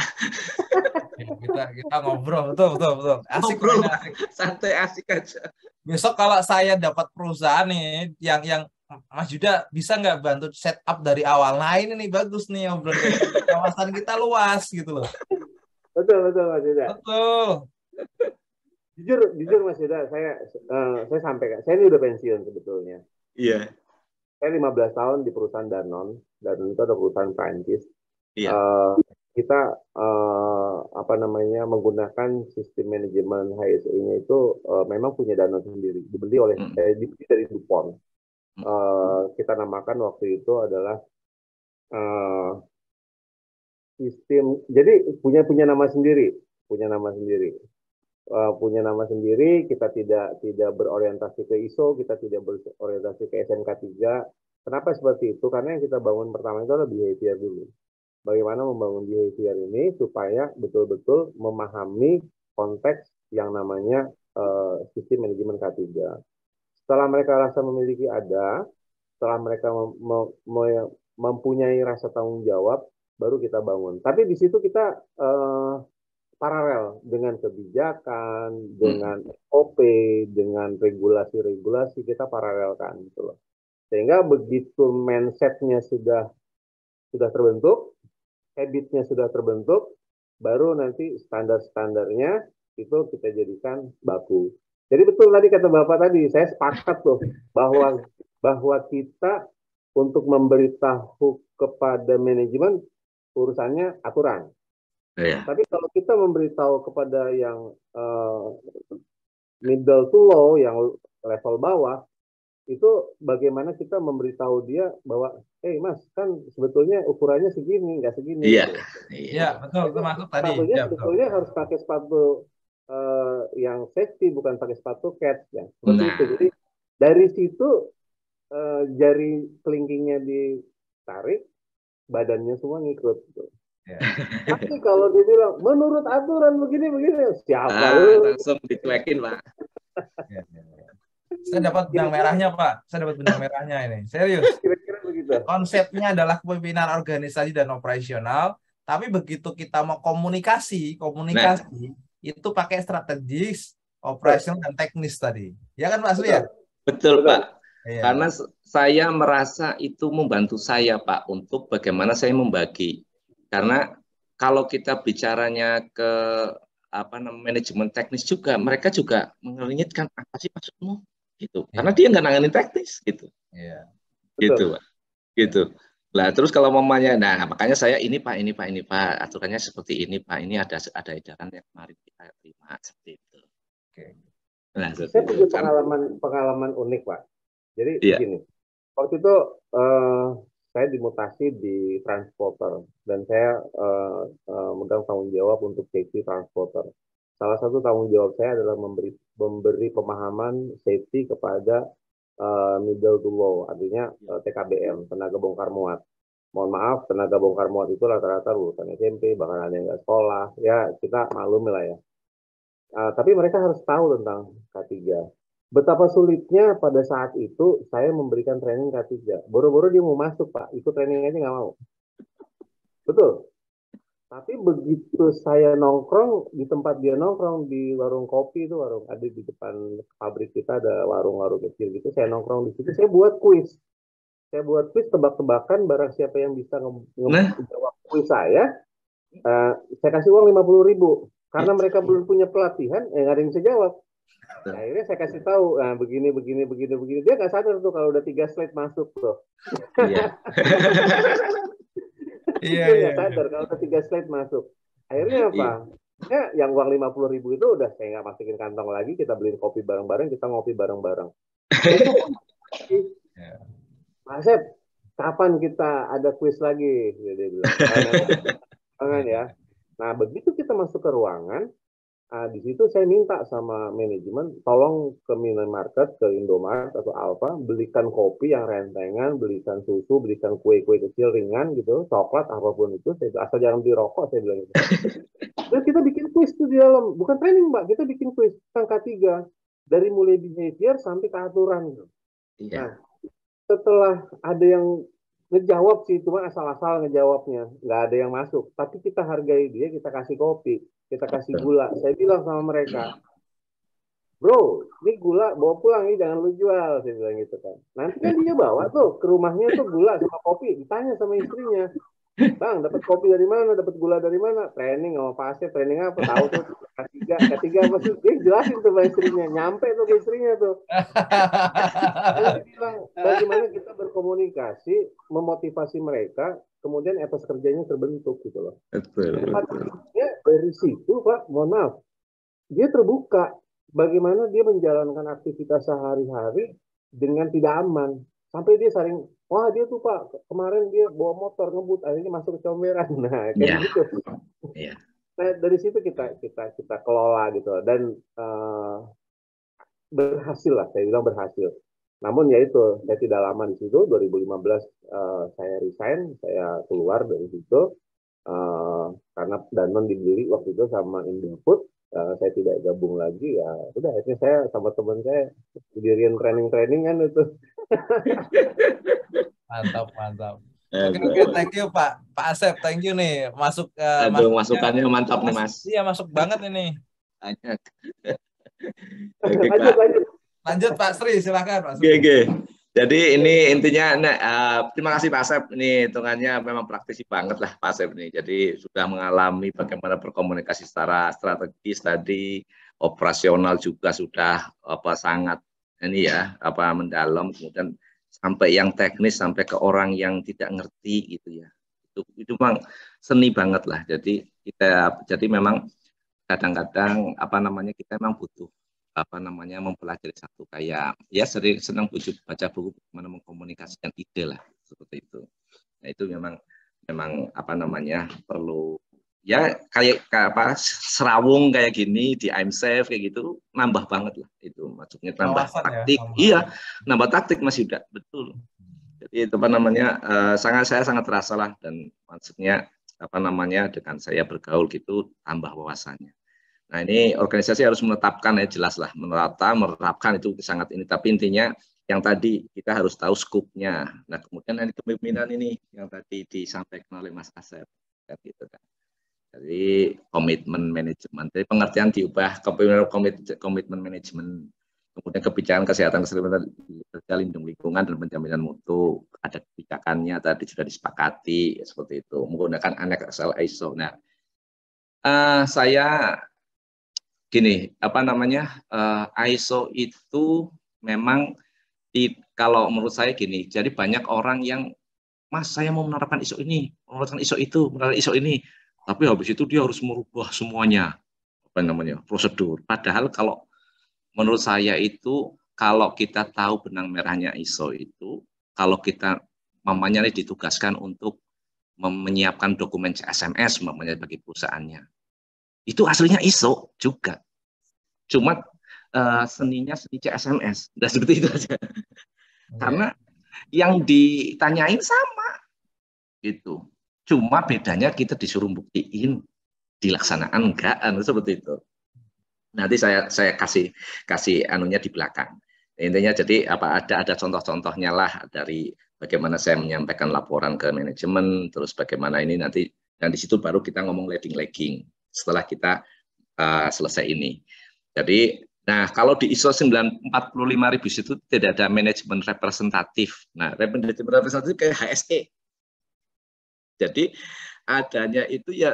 kita ngobrol, betul. Asik, ngobrol, asik. Santai, asik aja. Besok kalau saya dapat perusahaan nih, yang Mas Yuda bisa nggak bantu setup dari awal? Nah ini nih bagus nih obrolan kawasan kita luas gitu loh. Betul Mas Yuda. Betul. Jujur Mas Yuda, saya sampaikan, saya ini udah pensiun sebetulnya. Iya. Saya 15 tahun di perusahaan Danone, dan itu ada perusahaan Prancis. Iya. Kita menggunakan sistem manajemen HSE-nya itu memang punya Danone sendiri, dibeli dari DuPont. Kita namakan waktu itu adalah sistem, jadi punya nama sendiri, kita tidak berorientasi ke ISO, kita tidak berorientasi ke SMK 3. Kenapa seperti itu? Karena yang kita bangun pertama itu adalah behavior dulu. Bagaimana membangun behavior ini supaya betul-betul memahami konteks yang namanya sistem manajemen K3. Setelah mereka rasa memiliki setelah mereka mempunyai rasa tanggung jawab, baru kita bangun. Tapi di situ kita paralel dengan kebijakan, dengan SOP, dengan regulasi-regulasi, kita paralelkan gitu loh. Sehingga begitu mindset-nya sudah terbentuk, habit-nya sudah terbentuk, baru nanti standar-standarnya itu kita jadikan baku. Jadi betul tadi kata Bapak tadi, saya sepakat tuh bahwa kita untuk memberitahu kepada manajemen urusannya aturan. Iya. Tapi kalau kita memberitahu kepada yang middle to low, yang level bawah, itu bagaimana kita memberitahu dia bahwa, Mas, kan sebetulnya ukurannya segini, nggak segini. Iya. Iya, betul. Itu masuk tadi. Sebetulnya harus pakai sepatu yang safety, bukan pakai sepatu cats. Ya. Seperti itu. Jadi dari situ jari kelingkingnya ditarik, badannya semua ngikut. Gitu. Ya. Tapi kalau dibilang menurut aturan begini siapa lu? Langsung dicuekin Pak. Saya dapat benang merahnya Pak. Saya dapat benang merahnya ini. Serius. Kira-kira begitu. Konsepnya adalah kepemimpinan organisasi dan operasional. Tapi begitu kita mau komunikasi itu pakai strategis, operasional dan teknis tadi. Ya kan Pak Surya? Betul Pak. Iya. Karena saya merasa itu membantu saya Pak untuk bagaimana saya membagi. Karena kalau kita bicaranya ke manajemen teknis juga, mereka juga mengerunyitkan apa sih maksudmu gitu. Karena dia nggak nanganin teknis gitu. Iya. Gitu Pak. Gitu. Lah terus kalau mamanya, makanya saya ini Pak, aturannya seperti ini Pak, ini ada edaran yang kemarin kita terima seperti itu. Oke. Nah, saya punya pengalaman unik Pak. Jadi begini, waktu itu saya dimutasi di transporter dan saya memegang tanggung jawab untuk safety transporter. Salah satu tanggung jawab saya adalah memberi pemahaman safety kepada middle to low, artinya TKBM, tenaga bongkar muat. Mohon maaf, tenaga bongkar muat itu rata-rata lulusan SMP, bahkan ada yang nggak sekolah. Ya kita maklum lah ya. Tapi mereka harus tahu tentang K3. Betapa sulitnya pada saat itu saya memberikan training K3. Boro-boro dia mau masuk, Pak. Ikut training aja nggak mau. Betul. Tapi begitu saya nongkrong, di tempat dia nongkrong, di warung kopi itu, ada di depan pabrik kita, ada warung-warung kecil gitu. Saya nongkrong di situ, saya buat kuis. Saya buat kuis tebak-tebakan, barang siapa yang bisa menjawab kuis saya kasih uang 50.000. Karena mereka belum punya pelatihan, nggak ada yang bisa jawab. Nah, akhirnya saya kasih tahu, begini. Dia nggak sadar tuh kalau udah 3 slide masuk tuh. Iya. Dia nggak sadar kalau udah 3 slide masuk. Akhirnya apa? Ya, yang uang 50.000 itu udah saya nggak masukin kantong lagi, kita beliin kopi bareng-bareng, kita ngopi bareng-bareng. Mas Sep, kapan kita ada kuis lagi? Dia bilang. Jangan ya. Nah, begitu kita masuk ke ruangan, di situ saya minta sama manajemen, tolong ke minimarket, ke Indomaret atau Alfa, belikan kopi yang rentengan, belikan susu, belikan kue-kue kecil ringan gitu, coklat apapun itu, asal jangan dirokok, saya bilang gitu. Dan kita bikin kuis tuh di dalam, bukan training Mbak, kita bikin kuis tentang K3, dari mulai behavior sampai ke aturan. Iya. Nah, setelah ada yang ngejawab sih, cuma asal-asal ngejawabnya, nggak ada yang masuk. Tapi kita hargai dia, kita kasih kopi, kita kasih gula. Saya bilang sama mereka, bro, ini gula bawa pulang ini, jangan lu jual, saya bilang gitu kan. Nanti kan dia bawa tuh ke rumahnya tuh gula sama kopi, ditanya sama istrinya, bang, dapat kopi dari mana, dapat gula dari mana? Training sama Pak Asep, training apa? Tahu tuh K3 apa sih? Dia jelasin tuh sama istrinya, nyampe tuh ke istrinya tuh. Dia bilang, bagaimana kita berkomunikasi, memotivasi mereka, kemudian etos kerjanya terbentuk gitu loh. Dari situ Pak, mohon maaf, dia terbuka bagaimana dia menjalankan aktivitas sehari-hari dengan tidak aman. Sampai dia sering, wah dia tuh Pak, kemarin dia bawa motor ngebut, akhirnya masuk ke comberan. Nah, kayak gitu. Yeah. Nah, dari situ kita kelola gitu. Dan berhasil lah, saya bilang berhasil. Namun ya itu, saya tidak lama di situ, 2015 saya resign, saya keluar dari situ. Karena Danone dibeli waktu itu sama Indofood. Saya tidak gabung lagi, ya udah akhirnya saya sama teman saya dirian training kan itu. Mantap. Oke, thank you Pak Asep, thank you nih masuk. Masukannya mantap nih Mas. Iya masuk banget ini. Lanjut Pak Sri, silakan Pak Sri. Oke. Jadi ini intinya, terima kasih Pak Asep. Ini hitungannya memang praktisi banget lah Pak Asep ini. Jadi sudah mengalami bagaimana berkomunikasi secara strategis tadi, operasional juga sudah sangat ini ya mendalam, kemudian sampai yang teknis, sampai ke orang yang tidak ngerti gitu ya. Itu memang seni banget lah. Jadi memang kadang-kadang kita memang butuh mempelajari satu, kayak ya senang baca buku bagaimana mengkomunikasikan ide lah seperti itu. Nah itu memang perlu ya kayak serawung kayak gini di I'm Safe kayak gitu, nambah banget lah itu, maksudnya nambah taktik ya, iya nambah taktik Mas Yuda, betul. Jadi itu saya sangat terasa lah, dan maksudnya dengan saya bergaul gitu tambah wawasannya. Nah ini organisasi harus menetapkan ya, jelas lah menerapkan itu sangat ini, tapi intinya yang tadi kita harus tahu skupnya. Nah kemudian ini kepemimpinan ini yang tadi disampaikan oleh Mas Asep kan gitu kan. Jadi komitmen manajemen, jadi pengertian diubah komitmen manajemen, kemudian kebijakan kesehatan kerja, lindung lingkungan dan penjaminan mutu, ada kebijakannya tadi sudah disepakati seperti itu, menggunakan Annex ISO. Nah saya gini, ISO itu memang kalau menurut saya gini, jadi banyak orang yang, Mas saya mau menerapkan ISO ini, menerapkan ISO itu, menerapkan ISO ini, tapi habis itu dia harus merubah semuanya, prosedur. Padahal kalau menurut saya itu, kalau kita tahu benang merahnya ISO itu, kalau kita ditugaskan untuk menyiapkan dokumen CSMS bagi perusahaannya, itu aslinya ISO juga, cuma seninya seni CSMS, dan seperti itu aja. Karena yang ditanyain sama gitu, cuma bedanya kita disuruh buktiin, dilaksanaan enggak, seperti itu. Nanti saya kasih anunya di belakang. Intinya jadi ada contoh-contohnya lah dari bagaimana saya menyampaikan laporan ke manajemen, terus bagaimana ini nanti, dan di situ baru kita ngomong leading setelah kita selesai ini. Jadi, nah kalau di ISO 45000 itu tidak ada manajemen representatif. Nah, manajemen representatif kayak HSE. Jadi adanya itu ya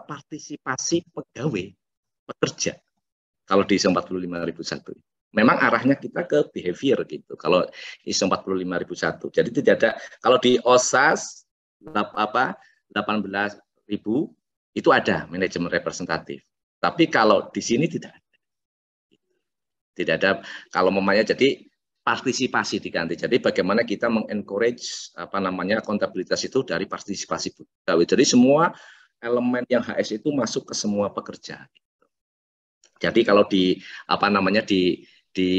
partisipasi pegawai pekerja. Kalau di ISO 45001, memang arahnya kita ke behavior gitu. Kalau ISO 45001, jadi tidak ada. Kalau di OSAS 18.000 itu ada manajemen representatif. Tapi kalau di sini tidak ada. Tidak ada. Kalau jadi partisipasi diganti. Jadi bagaimana kita mengencourage akuntabilitas itu dari partisipasi pegawai. Jadi semua elemen yang HS itu masuk ke semua pekerja. Jadi kalau di di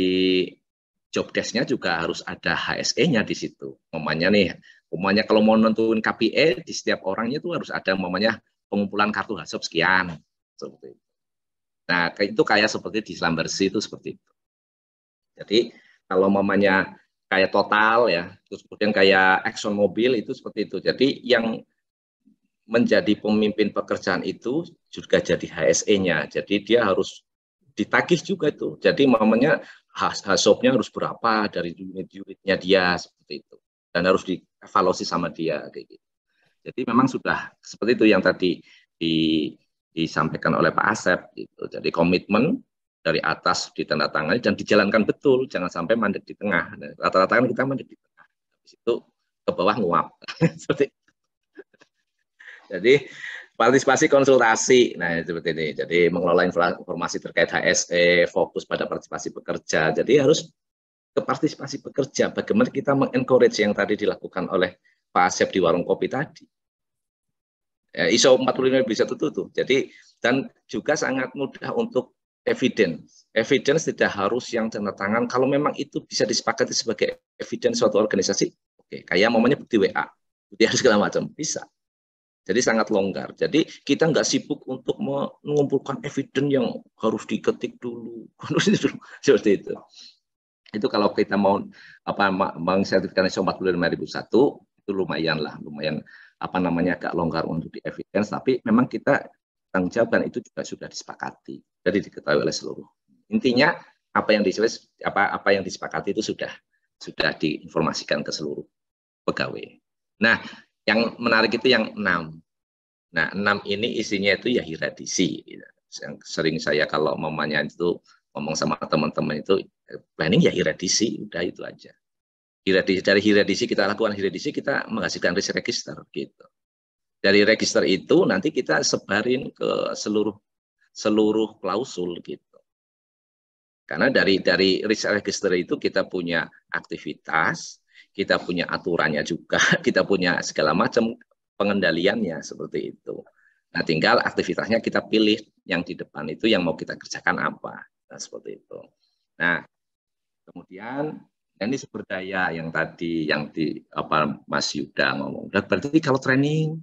job desk-nya juga harus ada HSE-nya di situ. Umumnya kalau mau nentuin KPI di setiap orangnya itu harus ada pengumpulan kartu HASOP sekian. Seperti itu. Nah, itu kayak seperti di Islam Bersih itu seperti itu. Jadi kalau kayak Total ya, terus kemudian kayak Exxon Mobil itu seperti itu. Jadi yang menjadi pemimpin pekerjaan itu juga jadi HSE-nya. Jadi dia harus ditagih juga itu. Jadi HASOP-nya harus berapa dari unit-unitnya dia seperti itu. Dan harus dievaluasi sama dia kayak gitu. Jadi memang sudah seperti itu yang tadi disampaikan oleh Pak Asep gitu. Jadi komitmen dari atas ditandatangani dan dijalankan betul, jangan sampai mandek di tengah. Rata-rata kan kita mandek di tengah, habis itu ke bawah nguap. Jadi partisipasi konsultasi, nah seperti ini. Jadi mengelola informasi terkait HSE, fokus pada partisipasi pekerja. Jadi harus ke partisipasi pekerja. Bagaimana kita mengencourage yang tadi dilakukan oleh Pak Asep di warung kopi tadi. ISO 45 bisa tutup. Jadi dan juga sangat mudah untuk evidence tidak harus yang tanda tangan. Kalau memang itu bisa disepakati sebagai evidence suatu organisasi, oke. Kayak bukti WA, bukti harus segala macam bisa. Jadi sangat longgar. Jadi kita nggak sibuk untuk mengumpulkan evidence yang harus diketik dulu, seperti itu. Itu kalau kita mau mengsertifikasi ISO 45001 itu lumayan agak longgar untuk di evidence. Tapi memang kita tanggung jawab dan itu juga sudah disepakati, jadi diketahui oleh seluruh. Intinya apa yang disepakati itu sudah diinformasikan ke seluruh pegawai. Nah, yang menarik itu yang 6. Nah, 6 ini isinya itu ya hierarkisi. Yang sering saya kalau itu ngomong sama teman-teman itu planning ya hierarkisi, udah itu aja. Dari hierarkisi kita lakukan kita menghasilkan risk register gitu. Dari register itu nanti kita sebarin ke seluruh klausul gitu. Karena dari risk register itu kita punya aktivitas, kita punya aturannya juga, kita punya segala macam pengendaliannya seperti itu. Nah, tinggal aktivitasnya kita pilih yang di depan itu yang mau kita kerjakan apa. Nah, seperti itu. Nah, kemudian ini sumber daya yang tadi Mas Yuda ngomong. Berarti kalau training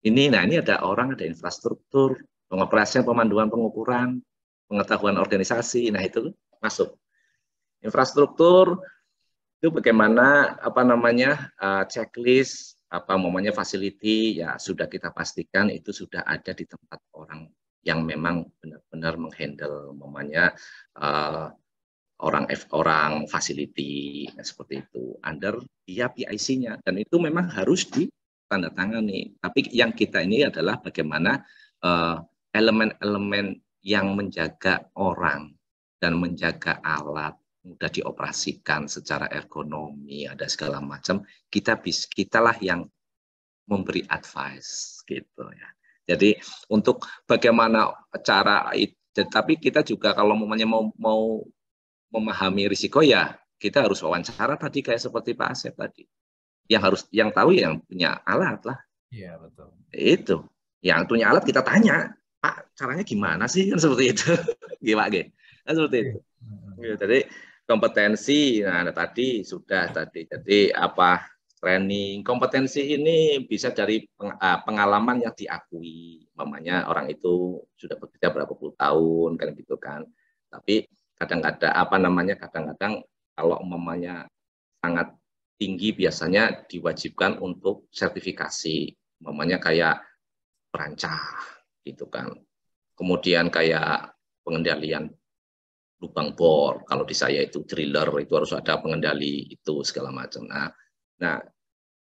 ini ada orang, ada infrastruktur, pengoperasian, pemanduan, pengukuran, pengetahuan organisasi. Nah, itu masuk. Infrastruktur itu bagaimana checklist facility ya sudah kita pastikan itu sudah ada di tempat orang yang memang benar-benar menghandle orang facility seperti itu under dia PIC-nya, dan itu memang harus ditandatangani. Tapi yang kita ini adalah bagaimana elemen-elemen yang menjaga orang dan menjaga alat mudah dioperasikan secara ergonomi, ada segala macam, kitalah yang memberi advice gitu ya. Jadi untuk bagaimana cara itu, tapi kita juga kalau mau memahami risiko ya kita harus wawancara tadi kayak seperti Pak Asep tadi. Yang tahu yang punya alat lah. Iya, betul. Itu. Yang punya alat kita tanya, Pak, caranya gimana sih? Kan seperti itu. Gimana? Kan seperti itu. Jadi kompetensi, tadi sudah tadi. Jadi training, kompetensi ini bisa dari pengalaman yang diakui. Mamanya orang itu sudah bekerja berapa puluh tahun kan gitu kan. Tapi kadang-kadang kalau umpamanya sangat tinggi biasanya diwajibkan untuk sertifikasi, umpamanya kayak perancah gitu kan. Kemudian kayak pengendalian lubang bor, kalau di saya itu driller, itu harus ada pengendali itu segala macam. Nah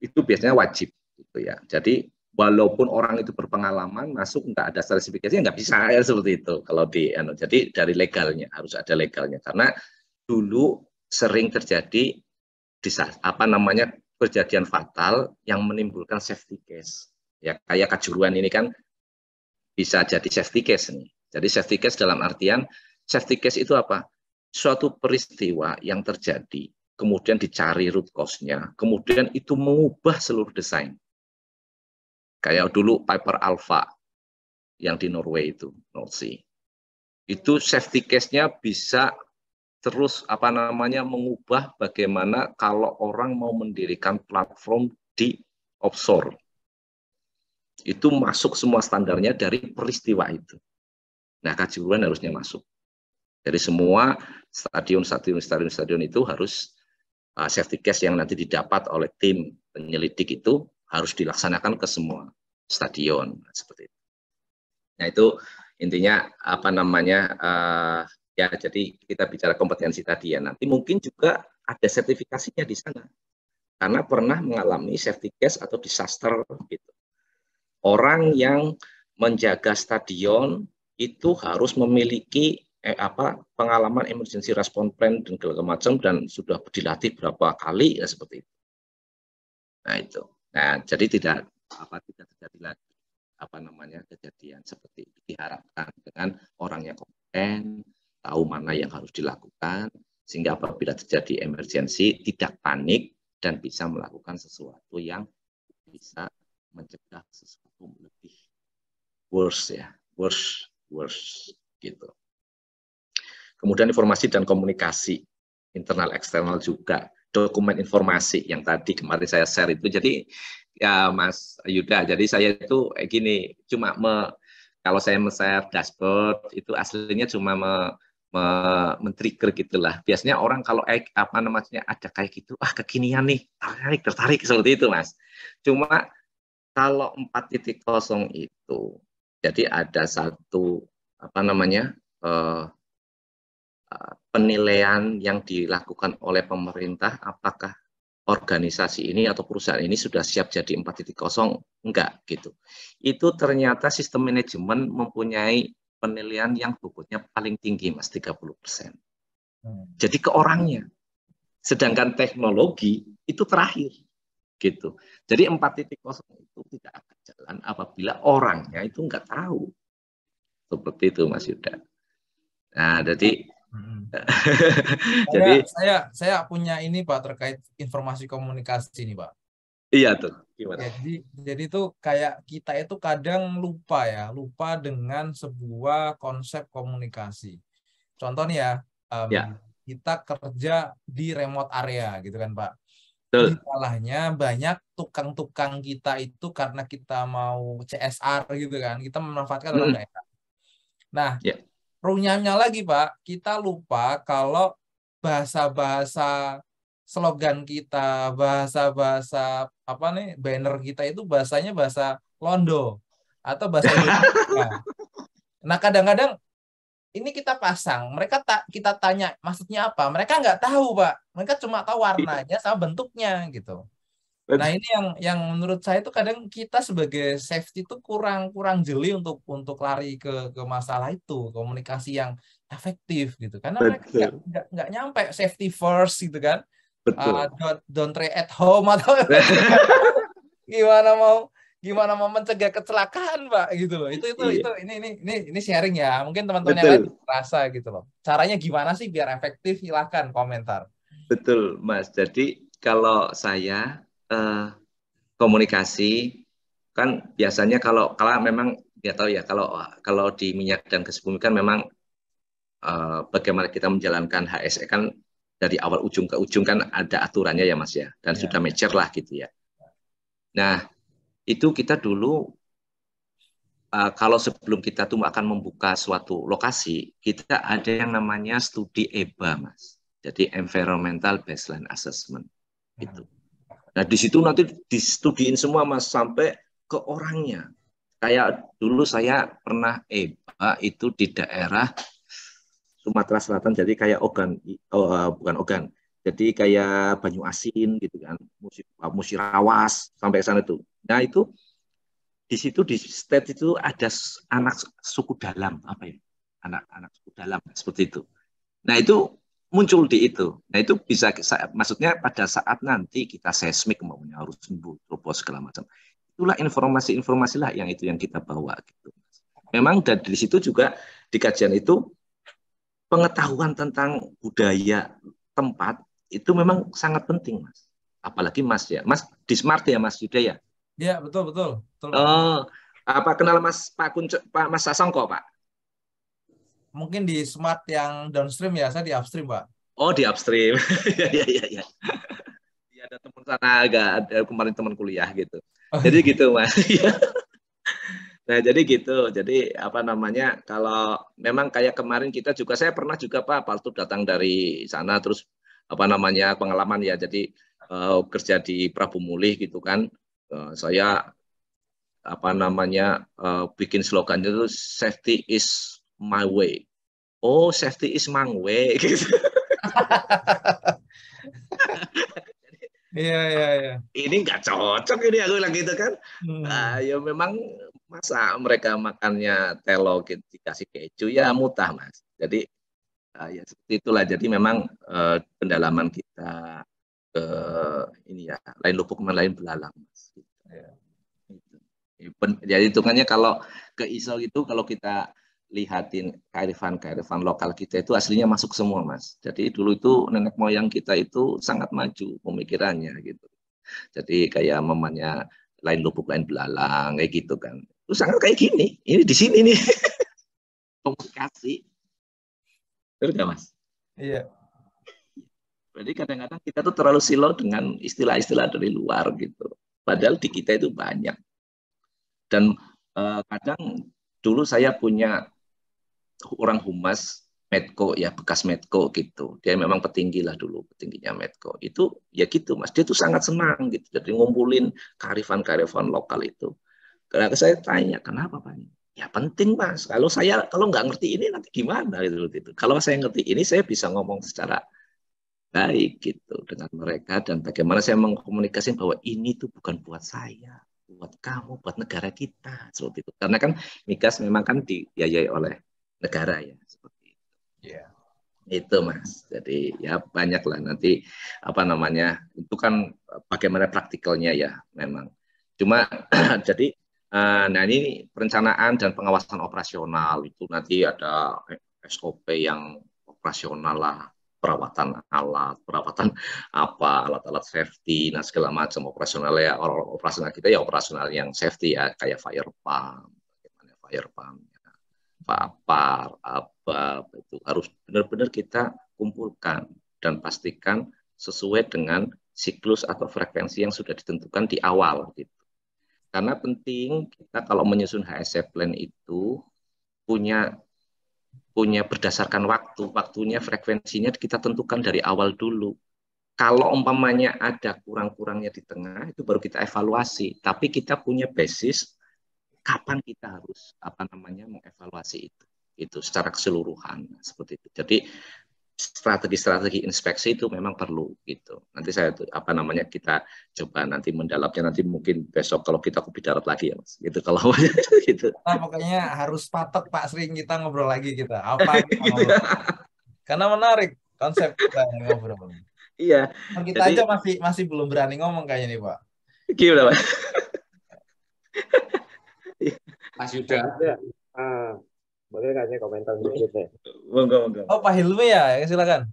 itu biasanya wajib gitu ya. Jadi walaupun orang itu berpengalaman masuk nggak ada sertifikasi nggak bisa ya seperti itu kalau jadi dari legalnya harus ada legalnya, karena dulu sering terjadi kejadian fatal yang menimbulkan safety case ya, kayak Kanjuruhan ini kan bisa jadi safety case nih. Jadi safety case dalam artian safety case itu apa? suatu peristiwa yang terjadi, kemudian dicari root cause-nya, kemudian itu mengubah seluruh desain. Kayak dulu Piper Alpha yang di Norway itu, North Sea. Itu safety case-nya bisa terus mengubah bagaimana kalau orang mau mendirikan platform di offshore. Itu masuk semua standarnya dari peristiwa itu. Nah, Kanjuruhan harusnya masuk. Jadi semua stadion itu harus safety case yang nanti didapat oleh tim penyelidik itu harus dilaksanakan ke semua stadion seperti itu. Nah, itu intinya ya, jadi kita bicara kompetensi tadi ya. Nanti mungkin juga ada sertifikasinya di sana. Karena pernah mengalami safety case atau disaster gitu. Orang yang menjaga stadion itu harus memiliki pengalaman emergency response plan dan segala macam dan sudah dilatih berapa kali ya seperti itu. Nah, itu. Nah, jadi tidak terjadi lagi kejadian seperti itu. Diharapkan dengan orang yang kompeten, tahu mana yang harus dilakukan, sehingga apabila terjadi emergency tidak panik dan bisa melakukan sesuatu yang bisa mencegah sesuatu lebih worse gitu. Kemudian informasi dan komunikasi internal eksternal juga, dokumen informasi yang tadi kemarin saya share itu. Jadi ya Mas Yuda, jadi saya itu gini, cuma kalau saya share dashboard itu aslinya cuma men-trigger gitulah. Biasanya orang kalau ada kayak gitu, kekinian nih, tertarik seperti itu Mas. Cuma kalau 4.0 itu, jadi ada satu penilaian yang dilakukan oleh pemerintah, apakah organisasi ini atau perusahaan ini sudah siap jadi 4.0, enggak gitu. Itu ternyata sistem manajemen mempunyai penilaian yang bobotnya paling tinggi Mas, 30%. Jadi ke orangnya. Sedangkan teknologi itu terakhir gitu. Jadi 4.0 itu tidak akan jalan apabila orangnya itu enggak tahu. Seperti itu Mas Yuda. Nah, jadi saya punya ini Pak terkait informasi komunikasi nih Pak. Iya tuh. Gimana? Ya, jadi itu kayak kita itu kadang lupa dengan sebuah konsep komunikasi. Contoh nih kita kerja di remote area gitu kan Pak. Salahnya banyak tukang-tukang kita itu karena kita mau CSR gitu kan, kita memanfaatkan orang daerah. Nah, runyamnya lagi Pak, kita lupa kalau bahasa-bahasa slogan kita, bahasa-bahasa banner kita itu bahasanya bahasa Londo atau bahasa Indonesia. Nah, kadang-kadang ini kita pasang, kita tanya maksudnya apa, mereka nggak tahu Pak, mereka cuma tahu warnanya sama bentuknya gitu. Nah, ini yang menurut saya itu kadang kita sebagai safety itu kurang jeli untuk lari ke masalah itu, komunikasi yang efektif gitu, karena mereka nggak nyampe safety first gitu kan. Don't try at home atau gimana mau mencegah kecelakaan Pak gitu loh. Itu ini sharing ya, mungkin teman-teman yang lain merasa gitu loh. Caranya gimana sih biar efektif? Silahkan komentar. Betul Mas. Jadi kalau saya komunikasi kan biasanya kalau memang ya tahu ya, kalau di minyak dan gas bumi kan memang bagaimana kita menjalankan HSE kan dari awal ujung ke ujung kan ada aturannya ya Mas ya, dan sudah mature lah gitu ya. Nah, itu kita dulu kalau sebelum kita tuh akan membuka suatu lokasi, kita ada yang namanya studi EBA Mas. Jadi Environmental Baseline Assessment itu. Nah, di situ nanti distudiin semua Mas sampai ke orangnya. Kayak dulu saya pernah EBA itu di daerah Sumatera Selatan, jadi kayak bukan Ogan. Jadi kayak Banyu Asin gitu kan, Musirawas sampai ke sana itu. Nah, itu di situ di state itu ada anak suku dalam anak suku dalam seperti itu. Nah, itu muncul di itu. Nah, itu bisa maksudnya pada saat nanti kita seismik maunya harus terobos segala macam. Itulah informasi lah yang itu yang kita bawa gitu. Memang dari situ juga di kajian itu pengetahuan tentang budaya tempat itu memang sangat penting, Mas. Apalagi Mas ya, Mas di Smart ya, Mas Yuda ya. Iya, betul. Oh, apa kenal Mas Pak Mas Sasongko, Pak? Mungkin di Smart yang downstream ya, saya di upstream, Pak. Oh, di upstream. Ya. Ya, ada teman sana ada kemarin teman kuliah gitu. Jadi gitu, Mas. Nah, jadi gitu. Jadi apa namanya? Kalau memang kayak kemarin kita juga, saya pernah juga Pak Paltu datang dari sana, terus apa namanya pengalaman ya. Jadi kerja di Prabu Mulih gitu kan. Saya apa namanya bikin slogannya itu safety is my way. Oh, safety is my way gitu. Iya. Ini nggak cocok ini aku bilang gitu kan. Nah, ya memang masa mereka makannya telo dikasih keju ya mutah, Mas. Jadi ya seperti itulah. Jadi memang pendalaman kita ke ini ya lain lubuk lain belalang, Mas. Gitu. Jadi hitungannya kalau ke ISO itu kalau kita lihatin kearifan lokal kita itu aslinya masuk semua, Mas. Jadi dulu itu nenek moyang kita itu sangat maju pemikirannya gitu. Jadi kayak mamanya lain lubuk lain belalang kayak gitu kan. Itu sangat kayak gini. Ini di sini nih. Komunikasi. Betul nggak, Mas? Iya. Jadi kadang-kadang kita tuh terlalu silo dengan istilah-istilah dari luar gitu. Padahal di kita itu banyak. Dan kadang dulu saya punya orang humas Medco ya, bekas Medco gitu. Dia memang petinggi lah dulu, petingginya Medco. Itu ya gitu, Mas. Dia tuh sangat senang gitu. Jadi ngumpulin kearifan-kearifan lokal itu. Karena saya tanya, kenapa Pak? Ya penting, Mas. Kalau nggak ngerti ini nanti gimana gitu. Kalau saya ngerti ini, saya bisa ngomong secara baik gitu dengan mereka, dan bagaimana saya mengkomunikasikan bahwa ini tuh bukan buat saya, buat kamu, buat negara kita seperti itu. Karena kan migas memang kan dibiayai oleh negara ya seperti itu. Yeah. Itu, Mas. Jadi ya banyak lah nanti apa namanya itu kan bagaimana praktikalnya ya memang. Cuma jadi nah ini perencanaan dan pengawasan operasional itu nanti ada SOP yang operasional lah, perawatan alat, perawatan alat-alat safety, nah segala macam operasional ya. Operasional kita ya operasional yang safety ya, kayak fire pump, papar, apa itu harus benar-benar kita kumpulkan dan pastikan sesuai dengan siklus atau frekuensi yang sudah ditentukan di awal gitu. Karena penting kita kalau menyusun HSE plan itu punya berdasarkan waktunya, frekuensinya kita tentukan dari awal dulu. Kalau umpamanya ada kurang-kurangnya di tengah, itu baru kita evaluasi. Tapi kita punya basis kapan kita harus mengevaluasi itu secara keseluruhan seperti itu. Jadi strategi inspeksi itu memang perlu gitu. Nanti kita coba nanti mendalamnya, nanti mungkin besok kalau kita kopi darat lagi ya, Mas. Gitu kalau gitu. Nah, pokoknya harus patok Pak, sering kita ngobrol lagi kita. Apa kita ngobrol. Karena menarik konsep kita ngobrol. Iya. Kita aja masih belum berani ngomong kayaknya nih, Pak. Gimana, Pak? Mas Yuda. Boleh nggak sih komentar sedikit ya? Monggo. Oh, Pak Hilmi ya, silakan.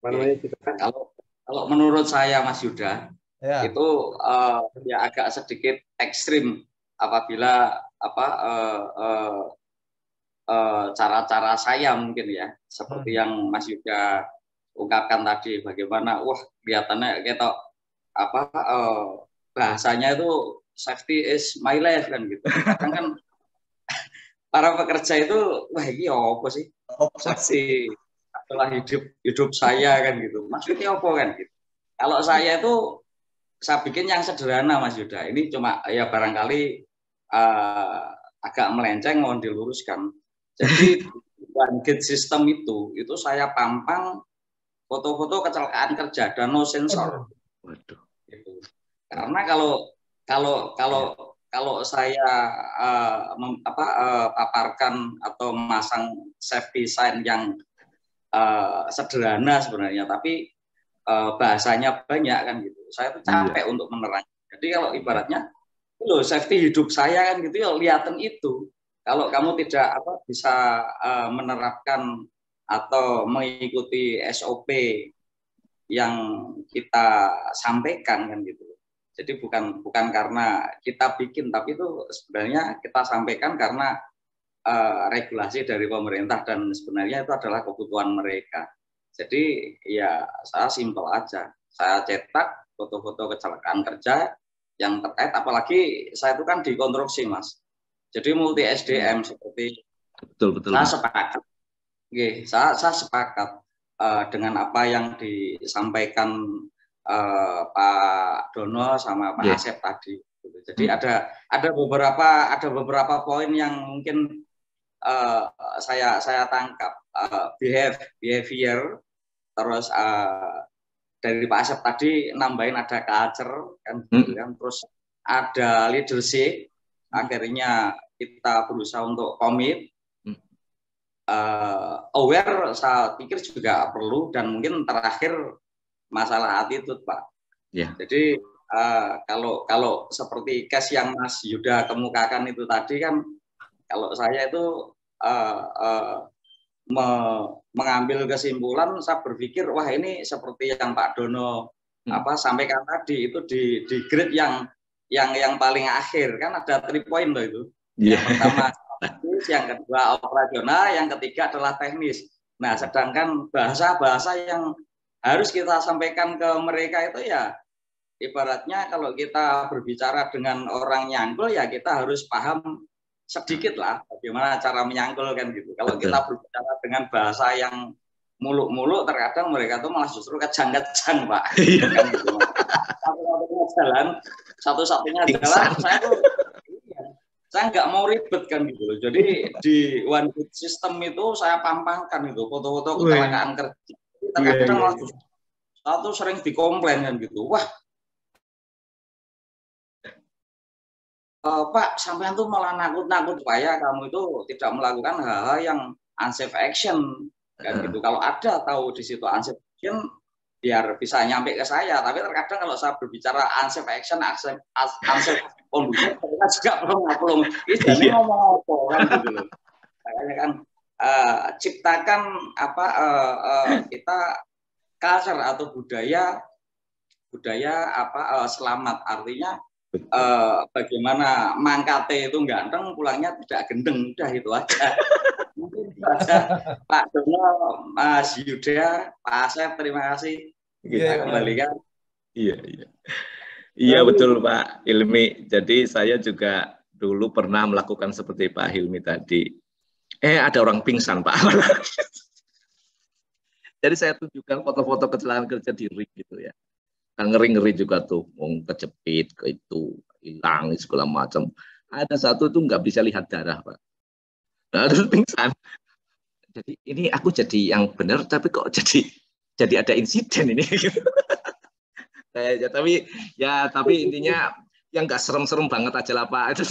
Kalau menurut saya Mas Yuda, ya. Itu ya agak sedikit ekstrim apabila cara-cara saya mungkin ya, seperti yang Mas Yuda ungkapkan tadi, bagaimana kelihatannya kita bahasanya itu safety is my life kan gitu. Kadang kan para pekerja itu ini apa sih? Safety adalah hidup saya kan gitu. Maksudnya apa kan gitu. Kalau saya itu saya bikin yang sederhana Mas Yuda. Ini cuma ya barangkali agak melenceng, mohon diluruskan. Jadi one gate system itu saya pampang foto-foto kecelakaan kerja dan no sensor. Waduh. Gitu. Karena kalau saya paparkan atau memasang safety sign yang sederhana sebenarnya, tapi bahasanya banyak kan gitu. Saya tuh capek untuk menerangkan. Jadi kalau ibaratnya, safety hidup saya kan gitu ya, lihatan itu. Kalau kamu tidak bisa menerapkan atau mengikuti SOP yang kita sampaikan kan gitu. Jadi bukan karena kita bikin, tapi itu sebenarnya kita sampaikan karena regulasi dari pemerintah dan sebenarnya itu adalah kebutuhan mereka. Jadi ya saya simpel aja, saya cetak foto-foto kecelakaan kerja yang terkait, apalagi saya itu kan di konstruksi Mas. Jadi multi SDM seperti betul. Saya sepakat. Oke, saya sepakat dengan apa yang disampaikan Pak Dono sama Pak Asep tadi. Jadi ada beberapa poin yang mungkin saya tangkap, behavior, terus dari Pak Asep tadi nambahin ada culture kan, terus ada leadership. Akhirnya kita berusaha untuk komit. Aware saya pikir juga perlu, dan mungkin terakhir masalah attitude Pak. Jadi kalau seperti case yang Mas Yuda kemukakan itu tadi kan, kalau saya itu mengambil kesimpulan, saya berpikir wah ini seperti yang Pak Dono sampaikan tadi, itu di grade yang paling akhir kan ada 3 poin loh itu. Yang pertama yang kedua operasional, yang ketiga adalah teknis. Nah, sedangkan bahasa-bahasa yang harus kita sampaikan ke mereka itu ya ibaratnya kalau kita berbicara dengan orang nyangkul ya kita harus paham sedikit lah bagaimana cara menyangkul kan gitu. Kalau kita berbicara dengan bahasa yang muluk-muluk, terkadang mereka tuh malah justru kejang-kejang Pak. Kan gitu. Satu-satunya jalan saya nggak mau ribet kan gitu loh. Jadi di one good system itu saya pampangkan itu foto-foto kecelakaan kerja. Terkadang satu sering dikomplain kan gitu. Wah, Pak, sampean tuh malah nakut-nakut supaya kamu itu tidak melakukan hal-hal yang unsafe action kan gitu. Kalau ada tahu di situ unsafe action, biar bisa nyampe ke saya. Tapi terkadang kalau saya berbicara unsafe action, unsafe conduct, kita juga belum ini ngomong apa kan gitu loh. Makanya kan ciptakan kita culture atau budaya selamat, artinya bagaimana mangkate itu ganteng, pulangnya tidak gendeng, udah itu aja. Mungkin itu aja Pak Dono, Mas Yuda, Pak Asep, terima kasih. Kita kembalikan. Iya betul Pak Hilmi. Jadi saya juga dulu pernah melakukan seperti Pak Hilmi tadi. Ada orang pingsan Pak. Jadi saya tunjukkan foto-foto kecelakaan kerja di rig gitu ya. Ngeri-ngeri juga tuh, kejepit, ke itu hilang segala macam. Ada satu tuh nggak bisa lihat darah Pak. Nah terus pingsan. Jadi ini aku jadi yang benar, tapi kok jadi ada insiden ini. Tapi intinya yang nggak serem-serem banget aja lah Pak.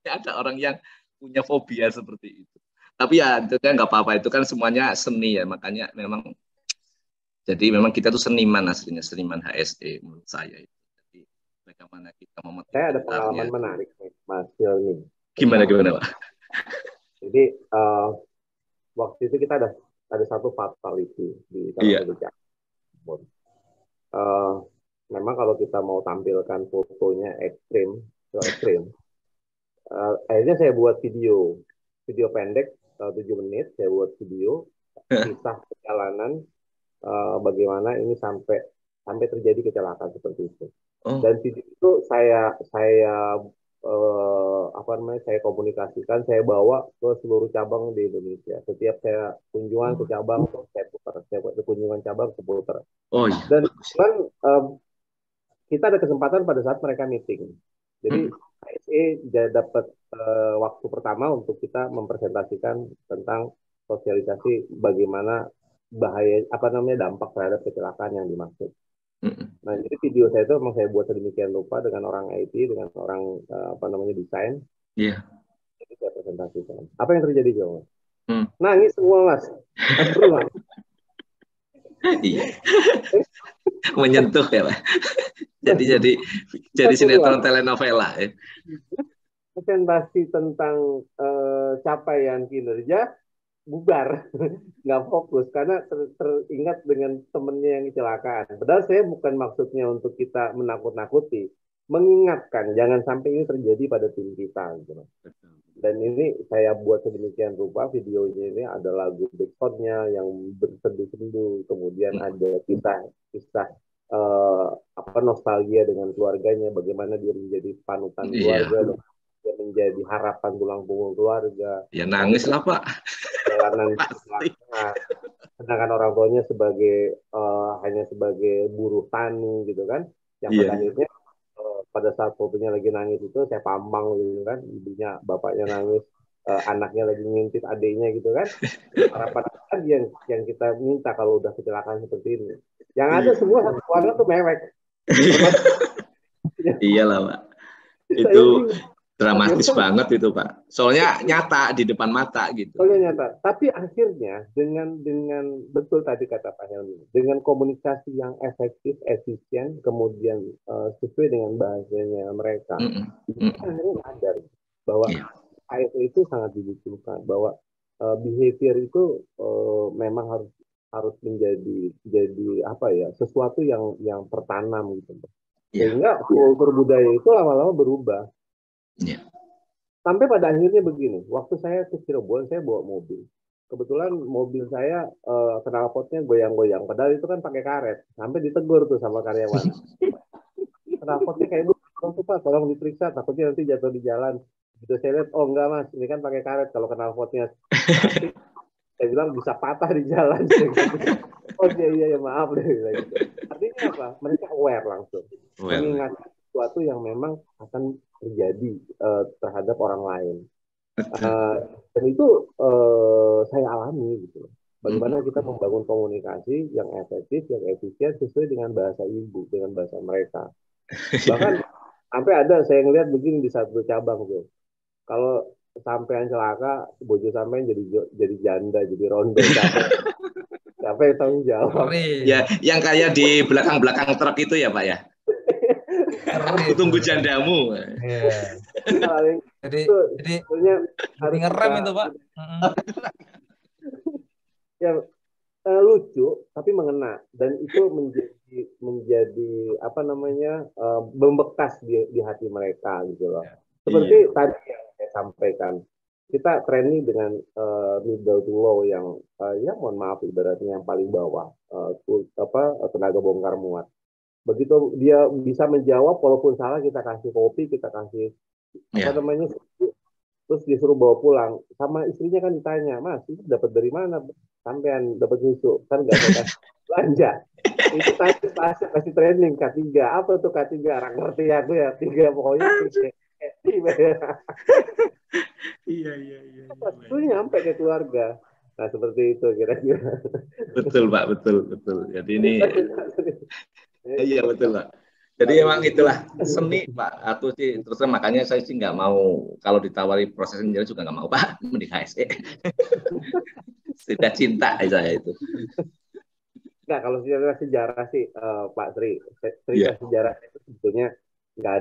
Ada orang yang punya fobia seperti itu. Tapi ya itu kan nggak apa-apa, itu kan semuanya seni ya, makanya memang kita tuh seniman aslinya, seniman HSE menurut saya itu. Jadi bagaimana kita memetik. Saya ada pengalaman menarik Mas Hilmi. Gimana Pak? Jadi waktu itu kita ada satu fatality di salah satu Jakarta. Memang kalau kita mau tampilkan fotonya ekstrim, akhirnya saya buat video pendek 7 menit, saya buat video kisah perjalanan bagaimana ini sampai terjadi kecelakaan seperti itu. Dan video itu saya komunikasikan, saya bawa ke seluruh cabang di Indonesia. Setiap saya kunjungan ke cabang, saya putar. Kunjungan cabang, saya putar. Dan kita ada kesempatan pada saat mereka meeting. Jadi HSE dapat waktu pertama untuk kita mempresentasikan tentang sosialisasi bagaimana dampak terhadap kecelakaan yang dimaksud. Nah, jadi video saya itu memang saya buat sedemikian rupa dengan orang IT, dengan orang desain. Jadi saya presentasikan. Apa yang terjadi Jawa? Nangis semua Mas. Menyentuh ya Pak. Jadi sinetron telenovela ya. Presentasi tentang capaian kinerja, bubar, nggak fokus karena teringat dengan temennya yang kecelakaan. Padahal saya bukan maksudnya untuk kita menakut-nakuti, mengingatkan jangan sampai ini terjadi pada tim kita. Gitu. Dan ini saya buat sedemikian rupa videonya ini ada lagu backsoundnya yang bersendu-sendu, kemudian ada kisah nostalgia dengan keluarganya, bagaimana dia menjadi panutan keluarga. Dia menjadi harapan tulang punggung keluarga. Ya nangis lah Pak. Jalanan sedangkan orang tuanya sebagai hanya sebagai buruh tani gitu kan. Yang pada akhirnya pada saat fotonya lagi nangis itu saya pamang gitu kan, ibunya bapaknya nangis, anaknya lagi ngintip adiknya gitu kan. Harapan yang kita minta kalau udah kecelakaan seperti ini. Yang ada semua satu keluarga tuh mewek. Iyalah Pak. Itu dramatis banget itu Pak. Soalnya nyata di depan mata gitu. Soalnya nyata. Tapi akhirnya dengan betul tadi kata Pak Helmi, dengan komunikasi yang efektif, efisien, kemudian sesuai dengan bahasanya mereka, akhirnya sadar bahwa ASO itu sangat dibutuhkan, bahwa behavior itu memang harus menjadi apa ya, sesuatu yang tertanam gitu. Sehingga kultur budaya itu lama-lama berubah. Sampai pada akhirnya begini, waktu saya ke Cirebon, saya bawa mobil. Kebetulan mobil saya knalpotnya goyang-goyang, padahal itu kan pakai karet. Sampai ditegur tuh sama karyawan. Knalpotnya kayak tuh Pak, tolong diperiksa, takutnya nanti jatuh di jalan. Gitu saya lihat, oh enggak Mas, ini kan pakai karet. Kalau knalpotnya plastik, saya bilang bisa patah di jalan. Oh iya maaf deh. Gitu. Artinya apa? Mereka aware langsung, mengingatkan sesuatu yang memang akan terjadi terhadap orang lain. Dan itu saya alami gitu. Bagaimana kita membangun komunikasi yang efektif, yang efisien sesuai dengan bahasa ibu, dengan bahasa mereka. Bahkan sampai ada saya ngelihat begini di satu cabang tuh. Kalau sampean celaka, bojo sampean jadi janda, jadi rondo, siapa yang tanggung jawab? Ya, yang kayak di belakang-belakang truk itu ya Pak ya. Aku tunggu jandamu. Iya. Jadi ngerem itu Pak. Ya lucu tapi mengena, dan itu menjadi apa namanya membekas di hati mereka gitu loh. Seperti tadi yang saya sampaikan, kita training dengan middle to low yang ya mohon maaf ibaratnya yang paling bawah, tenaga bongkar muat. Begitu dia bisa menjawab walaupun salah, kita kasih kopi, kita kasih apa namanya, terus disuruh bawa pulang. Sama istrinya kan ditanya, Mas itu dapat dari mana? Sampean dapat susu kan nggak ada belanja. Itu kasih training K3. Apa tuh K3? Orang ngerti aku ya, 3 pokoknya. Iya. Itu nyampe ke keluarga. Nah seperti itu kira-kira. Betul Pak, betul. Jadi ini iya betul Pak. Jadi emang itulah seni Pak. Aku sih terus makanya saya sih nggak mau kalau ditawari proses sendiri juga nggak mau Pak, mending HSE. Sudah cinta saya itu. Nah kalau sejarah sih Pak Sri, cerita sejarah itu sebetulnya nggak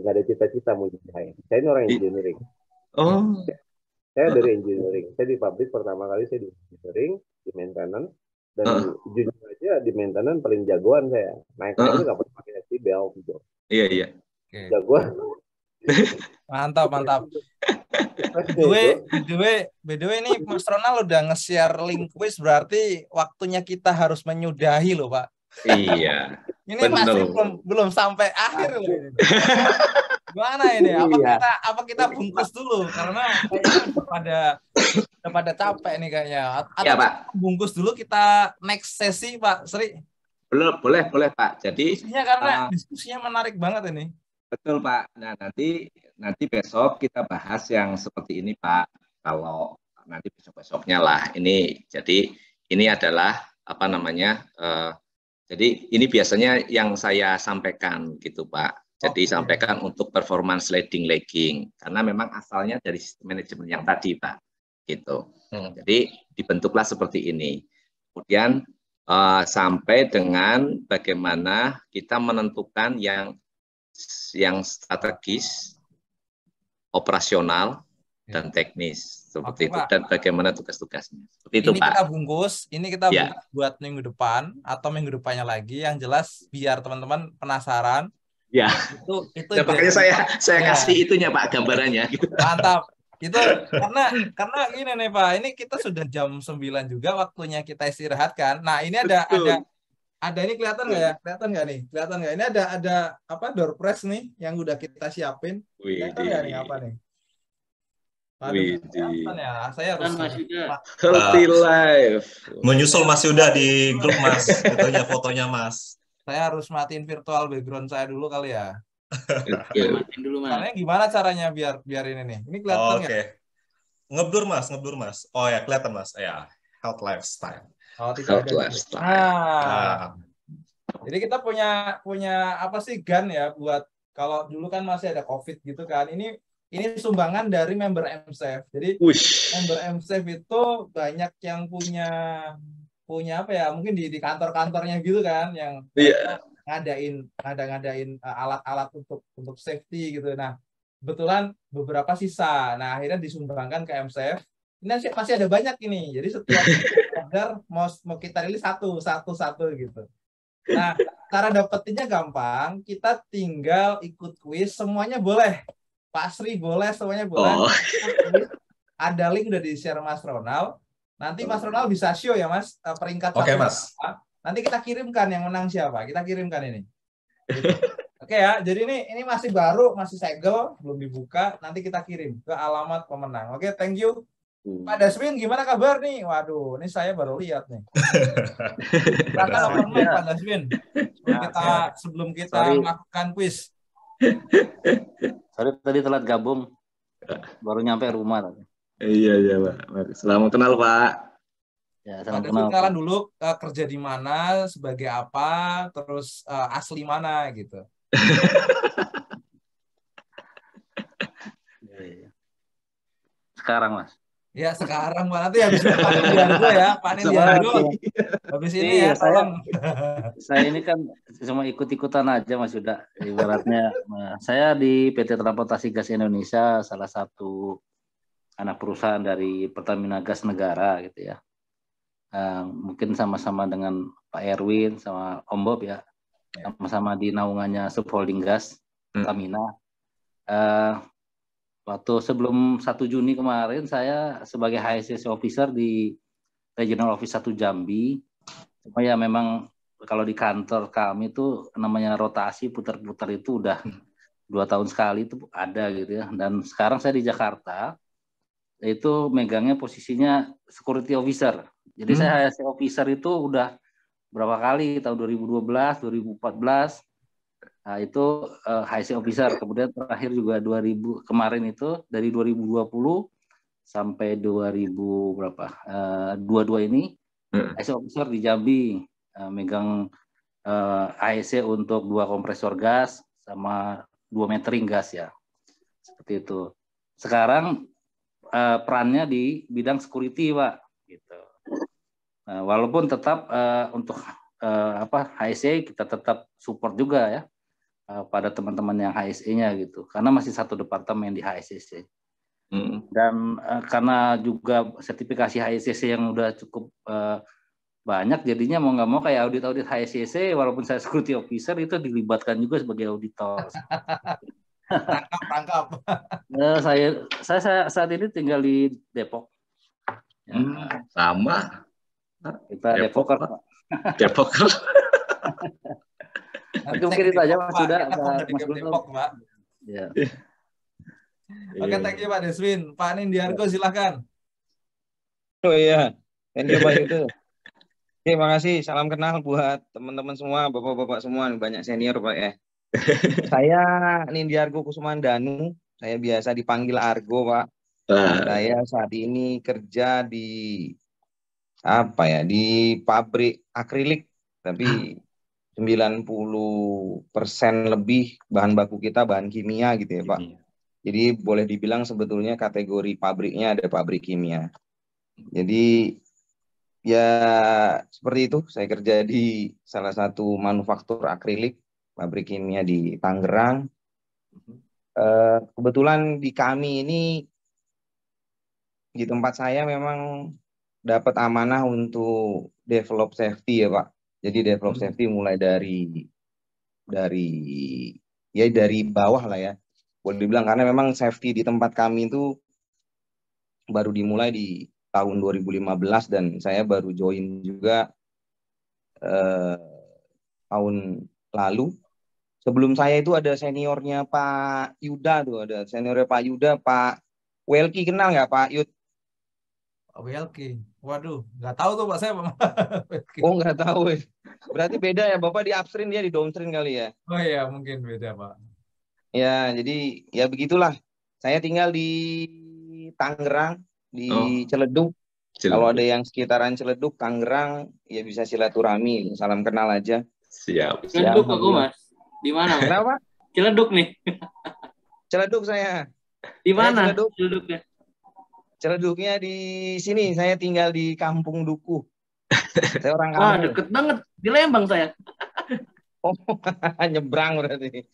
ada cita-cita mau jadi HSE. Saya ini orang engineering. Oh. Saya dari engineering. Saya di pabrik pertama kali saya di engineering, di maintenance. Dan jujur aja di maintenance paling jagoan saya. Naik aja nggak pernah pakai safety belt gitu. Iya. Jagoan. Mantap. By the way ini Mas Ronald udah nge-share link quiz, berarti waktunya kita harus menyudahi loh Pak. Iya. Ini masih belum sampai akhir loh ini. Gimana ini? Apa kita bungkus dulu karena kayaknya udah pada capek nih kayaknya. Atau ya, Pak. Bungkus dulu, kita next sesi Pak Sri. Boleh Pak. Jadi karena diskusinya menarik banget ini. Betul Pak. Nah nanti besok kita bahas yang seperti ini Pak. Kalau nanti besoknya lah ini. Jadi ini adalah apa namanya? Jadi ini biasanya yang saya sampaikan gitu Pak. Jadi sampaikan untuk performance leading lagging karena memang asalnya dari manajemen yang tadi Pak. Gitu. Jadi dibentuklah seperti ini. Kemudian sampai dengan bagaimana kita menentukan yang strategis, operasional, dan teknis seperti Oke, itu, Pak. dan bagaimana tugas-tugasnya. Seperti itu, Ini Pak. ini kita Ya. bungkus buat minggu depan atau minggu depannya lagi. Yang jelas biar teman-teman penasaran. Ya. Itu Nah, makanya saya ya. kasih itunya, Pak, gambarannya. Gitu. Mantap. Itu karena gini nih, Pak. Ini kita sudah jam 9 juga waktunya kita istirahat kan. Nah, ini ada ini kelihatan nggak ya? Kelihatan nggak nih? Kelihatan nggak? Ini ada apa, door prize nih yang udah kita siapin. Kelihatan nggak nih apa nih? Waduh, kelihatan ya. Saya harus Healthy life. Menyusul Mas Yuda di grup, Mas. Itunya fotonya, Mas. Saya harus matiin virtual background saya dulu kali ya. Matiin dulu, Mas. Caranya gimana caranya biar ini nih? Ini kelihatan nggak? Oke. Ngeblur, Mas. Oh ya, kelihatan, Mas. Ya, health lifestyle. Oh, tidak ada. Nah. Jadi kita punya apa sih, gun ya, buat kalau dulu kan masih ada COVID gitu kan. Ini sumbangan dari member MSAFE. Jadi member MSAFE itu banyak yang punya apa ya, mungkin di kantor-kantornya gitu kan, yang ngadain alat-alat untuk safety gitu. Nah, kebetulan beberapa sisa. Nah, akhirnya disumbangkan ke MSAFE. Ini masih ada banyak ini. Jadi setiap order mau kita rilis satu gitu. Nah, cara dapetinnya gampang. Kita tinggal ikut kuis, semuanya boleh. Pak Sri boleh, semuanya boleh. Ada link udah di-share Mas Ronald. Nanti Mas Ronald bisa show ya, Mas, peringkat Oke, satu. Mas. Nanti kita kirimkan yang menang siapa. Kita kirimkan ini. Gitu. Oke ya, jadi ini masih baru, masih segel, belum dibuka. Nanti kita kirim ke alamat pemenang. Oke, thank you. Pak Daswin, gimana kabar nih? Waduh, ini saya baru lihat nih. Silakan open mic, Pak Daswin. Sebelum kita melakukan quiz. Sorry tadi telat gabung, baru nyampe rumah. Iya, Pak. Selamat kenal, Pak. Ya, Pak Daswin, kenalan dulu, kerja di mana, sebagai apa, terus asli mana gitu. Sekarang, Mas. Ya, sekarang Pak, nanti habis Pak Nindiargo ya, Pak Nindiargo. Habis ini ya, tolong. Saya ini kan cuma ikut-ikutan aja, Mas Yuda. Ibaratnya, saya di PT Transportasi Gas Indonesia, salah satu anak perusahaan dari Pertamina Gas Negara gitu ya. Mungkin sama-sama dengan Pak Erwin sama Om Bob ya, sama-sama di naungannya Subholding Gas Pertamina. Waktu sebelum 1 Juni kemarin saya sebagai HSCC Officer di Regional Office 1 Jambi. Cuma ya memang kalau di kantor kami itu namanya rotasi putar-putar itu udah 2 tahun sekali itu ada gitu ya. Dan sekarang saya di Jakarta itu megangnya posisinya Security Officer. Jadi saya HSCC Officer itu udah berapa kali, tahun 2012, 2014. Nah, itu HSC Officer. Kemudian terakhir juga kemarin itu dari 2020 sampai 2022 ini HSC Officer di Jambi, megang HSC untuk 2 kompresor gas sama 2 metering gas ya. Seperti itu. Sekarang perannya di bidang security, Pak, gitu. Walaupun tetap untuk HSC kita tetap support juga ya pada teman-teman yang HSE-nya gitu, karena masih satu departemen di HSCC. Dan karena juga sertifikasi HSCC yang udah cukup banyak, jadinya mau nggak mau kayak audit HSCC, walaupun saya security officer itu dilibatkan juga sebagai auditor. Tangkap. Saya saat ini tinggal di Depok. Ya. Sama. Kita Depok. Depok. Nanti mungkin itu aja Mas Yuda. Mas Depok, Pak. Ya. Oke, thank you Pak Deswin. Pak Nindiargo silahkan. Oh iya, thank you Pak Yuda. Terima kasih, salam kenal buat teman-teman semua, bapak-bapak semua, banyak senior Pak ya. Saya Nindiargo Kusumandanu, saya biasa dipanggil Argo Pak. Saya saat ini kerja di di pabrik akrilik, tapi 90% lebih bahan baku kita bahan kimia gitu ya Pak. Jadi boleh dibilang sebetulnya kategori pabriknya ada pabrik kimia. Jadi ya seperti itu, saya kerja di salah satu manufaktur akrilik, pabrik kimia di Tangerang. Kebetulan di kami ini di tempat saya memang dapat amanah untuk develop safety ya Pak. Jadi develop safety mulai dari bawah lah ya. Boleh dibilang karena memang safety di tempat kami itu baru dimulai di tahun 2015 dan saya baru join juga tahun lalu. Sebelum saya itu ada seniornya Pak Yuda tuh, ada seniornya Pak Yuda, Pak Welki, kenal nggak Pak Yud? Pak Welki, waduh, nggak tahu tuh Pak saya. Oh nggak tahu ya. Berarti beda ya, Bapak di upstream dia di downstream kali ya? Oh iya, mungkin beda Pak. Ya, jadi ya begitulah. Saya tinggal di Tangerang, di Ciledug. Kalau ada yang sekitaran Ciledug, Tangerang, ya bisa silaturahmi, salam kenal aja. Siap. Ciledug aku Mas. Di mana? Kenapa? Ciledug nih. Ciledug saya. Di mana? Ciledugnya? Ciledugnya di sini. Saya tinggal di Kampung Dukuh. Saya orang kampung. Wah, deket banget. Di Lembang saya. Oh, nyebrang berarti.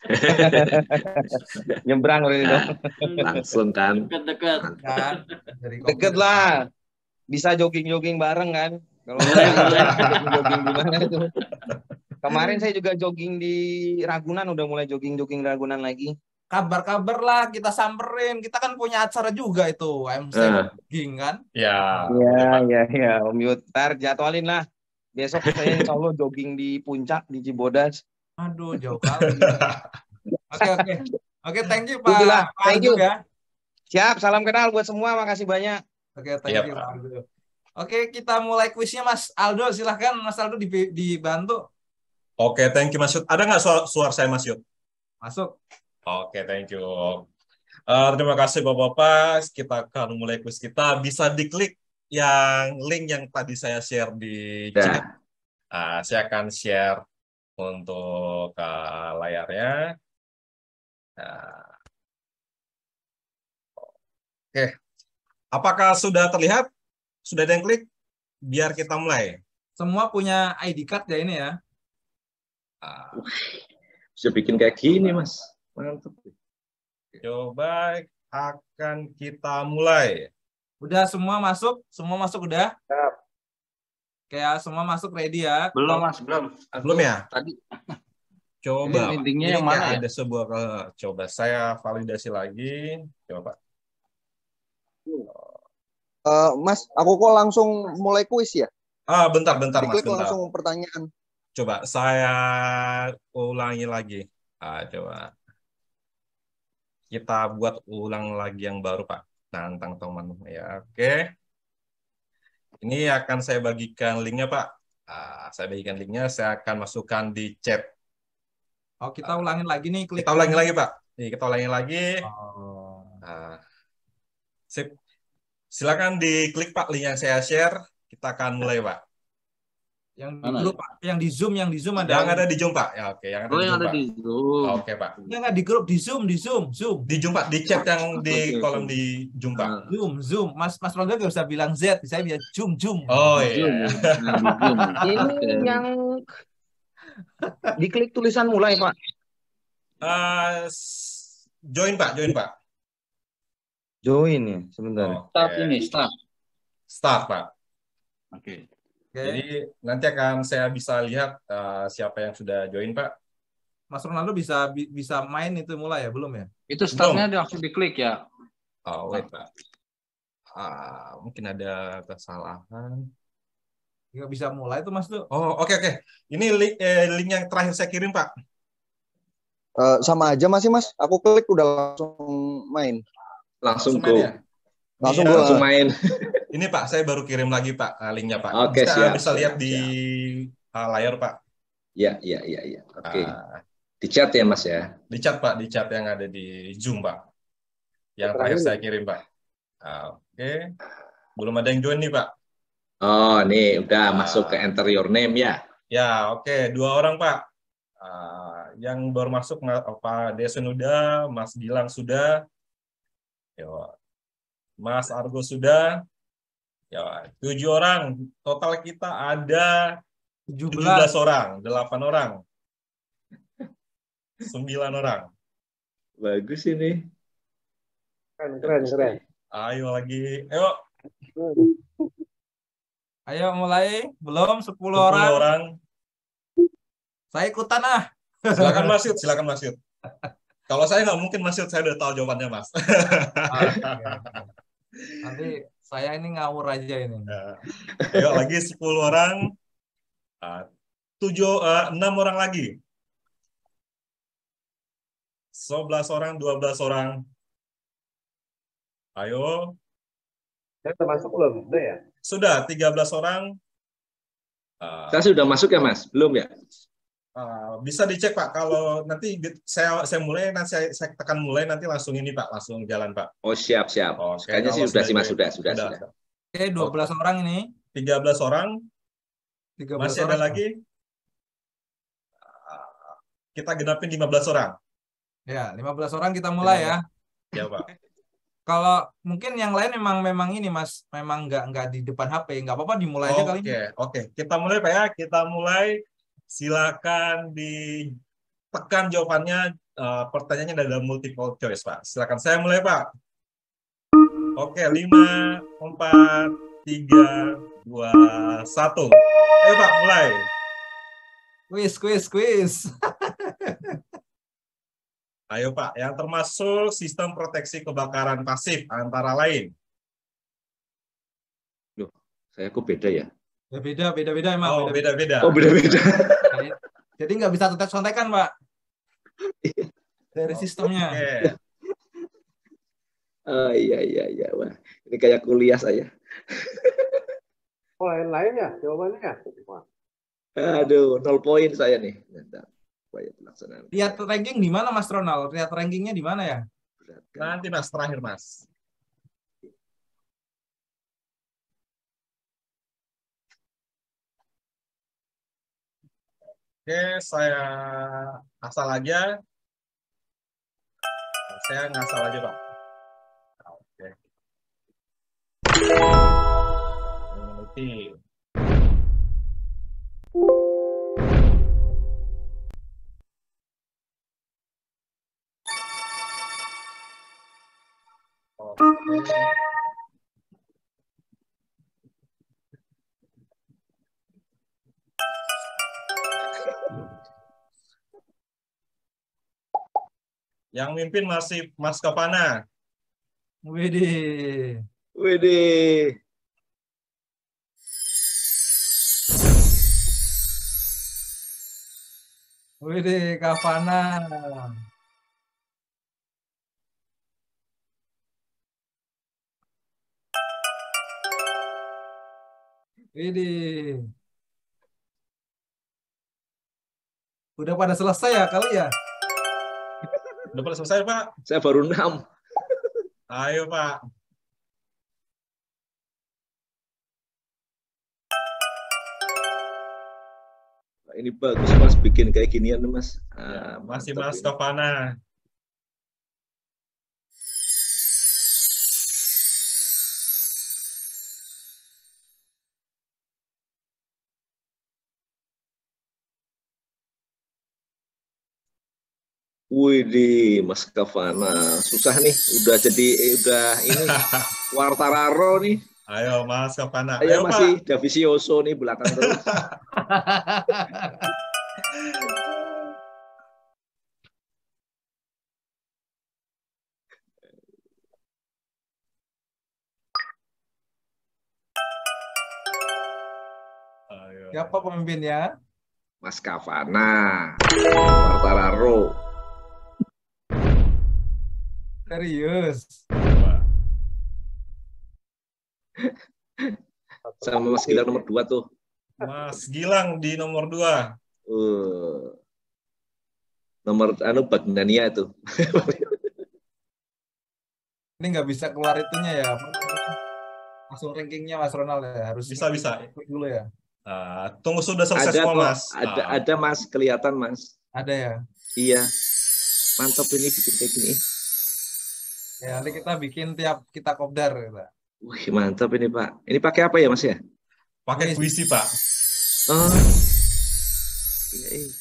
Nyebrang berarti dong. Langsung kan. Deket-deket. Deket lah. Bisa jogging-jogging bareng kan. Kalau jogging di mana itu. Kemarin saya juga jogging di Ragunan, udah mulai jogging-jogging Ragunan lagi. Kabar-kabar lah, kita samperin. Kita kan punya acara juga itu, MC jogging kan? Ya. Ya, Om Yud. Ntar jadwalin lah. Besok saya insya Allah jogging di Puncak, di Cibodas. Aduh, jauh kali. Oke, thank you Pak. Thank you ya. Siap, salam kenal buat semua. Makasih banyak. Oke, thank you Pak Aldo. Oke, kita mulai kuisnya Mas Aldo. Silahkan Mas Aldo dibantu. Oke, thank you Mas Yud. Ada nggak suara saya Mas Yud? Masuk. Oke, thank you. Terima kasih Bapak-Bapak. Kita akan mulai kuis kita. Bisa diklik yang link yang tadi saya share di chat. Saya akan share untuk layarnya. Oke. Apakah sudah terlihat? Sudah ada yang klik? Biar kita mulai. Semua punya ID card ya ini ya? Bisa bikin kayak gini, Mas. Mantap. Coba akan kita mulai. Udah semua masuk? Semua masuk udah? Kayak semua masuk ready ya? Belum Mas, belum. Belum ya? Tadi. Coba. Ini yang mana ya? Ada sebuah coba saya validasi lagi. Coba. Mas, aku kok langsung mulai kuis ya? Bentar Mas. Diklik Bentar. langsung pertanyaan. Coba saya ulangi lagi. Coba. Kita buat ulang lagi yang baru, Pak. Tentang teman ya. Oke. Ini akan saya bagikan linknya, Pak. Saya bagikan linknya, saya akan masukkan di chat. Oh, kita ulangin lagi nih. Klik. Kita ulangin lagi, Pak. Nih, kita ulangin lagi. Sip. Silakan diklik, Pak, link yang saya share. Kita akan mulai, Pak. Yang di grup, Pak. Yang di Zoom ada. Yang ada di Zoom, Pak. Ya, oke. Yang ada di Zoom, Pak. Oke, Pak. Yang nggak di grup, di Zoom. Di Zoom, Pak. Di chat yang di kolom di Zoom, Pak. Zoom. Mas Ronda nggak usah bilang Z, saya bilang Zoom. Oh iya. Ini yang diklik tulisan mulai, Pak. Join, Pak. Join ya, sebentar. Start, Pak. Oke. Jadi nanti akan saya bisa lihat siapa yang sudah join, Pak. Mas Ronaldo bisa main itu mulai ya, belum ya? Itu startnya langsung diklik ya. Oh, wait, Pak. Mungkin ada kesalahan. Nggak bisa mulai itu, Mas tuh. Oh, oke. Ini link yang terakhir saya kirim, Pak. Sama aja masih, Mas. Aku klik udah langsung main. Langsung main. Ini Pak, saya baru kirim lagi Pak linknya Pak. Oke, bisa lihat di layar Pak. Iya. Oke. Di chat ya Mas ya? Di chat Pak, di chat yang ada di Zoom Pak. Yang terakhir saya kirim Pak. Oke. Belum ada yang join nih Pak. Oh, nih udah masuk ke enter your name ya? Ya, oke. 2 orang Pak. Yang baru masuk Pak Desun udah, Mas Gilang sudah. Yo. Mas Argo sudah. Ya, 7 orang. Total kita ada 17 orang, 8 orang. 9 orang. Bagus ini. Keren. Ayo lagi. Ayo, Ayo mulai. Belum 10 10 orang. orang. Saya ikutan ah. Silakan Mas Yud, silakan Mas Yud. Kalau saya nggak mungkin Mas Yud, saya udah tahu jawabannya Mas. Nanti saya ini ngawur aja ini. Ayo lagi 10 orang. 6 orang lagi. 11 orang, 12 orang. Ayo. Saya termasuk belum? Udah ya? Sudah, 13 orang. Saya sudah masuk ya, Mas? Belum ya? Bisa dicek, Pak. Kalau nanti saya mulai, nanti saya tekan mulai, nanti langsung ini, Pak. Langsung jalan, Pak. Oh, siap. Kayaknya sih sudah sih, Mas. Sudah. Oke, 12 orang ini. 13 orang. 13 Masih orang. ada lagi. Kita genapin 15 orang. Ya, 15 orang kita mulai ya. Ya, Pak. Kalau mungkin yang lain memang ini Mas, memang nggak di depan HP, nggak apa-apa dimulai aja kali ini. Oke. Kita mulai Pak ya. Kita mulai. Silakan ditekan jawabannya. Pertanyaannya dalam multiple choice, Pak. Silakan saya mulai, Pak. Oke, 5, 4, 3, 2, 1. Ayo Pak, mulai. Quiz. Ayo Pak, yang termasuk sistem proteksi kebakaran pasif antara lain. Loh, saya kok beda ya? Ya beda emang. Oh, beda-beda. Oh, beda-beda. Jadi nggak bisa contek-contekan, Pak. Dari sistemnya. Iya. Wah, ini kayak kuliah saya. Oh, lain ya jawabannya? Aduh, 0 poin saya nih. Pelaksanaan. Lihat ranking di mana Mas Ronald? Lihat rankingnya di mana ya? Nanti Mas, terakhir Mas. Oke, saya asal aja. Saya ngasal aja, Pak. Oke. Meneliti. Yang mimpin masih Mas Kapana. Widih. Kapana. Widih. Udah pada selesai ya kali ya? Udah pada selesai, Pak? Saya baru 6. Ayo, Pak. Ini bagus, Mas, bikin kayak ginian, Mas. Masih Mas Kapana. Widih, Mas Kavana, susah nih, udah ini Quartararo nih. Ayo Mas Kapana. Ayo masih Pak. Davizioso nih belakang terus. Siapa pemimpinnya? Mas Kavana, Quartararo. Serius. Sama Mas Gilang nomor 2 tuh. Mas Gilang di nomor 2. Nomor Bagnania itu. Ini nggak bisa keluar itunya ya. Langsung rankingnya Mas Ronald ya. Harus bisa. Ikut dulu ya. Tunggu sudah selesai semua, Mas. Ada Mas, kelihatan Mas. Ada ya? Iya. Mantap ini bikin kayak gini. Ya, nanti kita bikin tiap kita kopdar. Gitu. Wih, mantap ini, Pak. Ini pakai apa ya, Mas ya? Pakai puisi, Pak. Oh. Iya.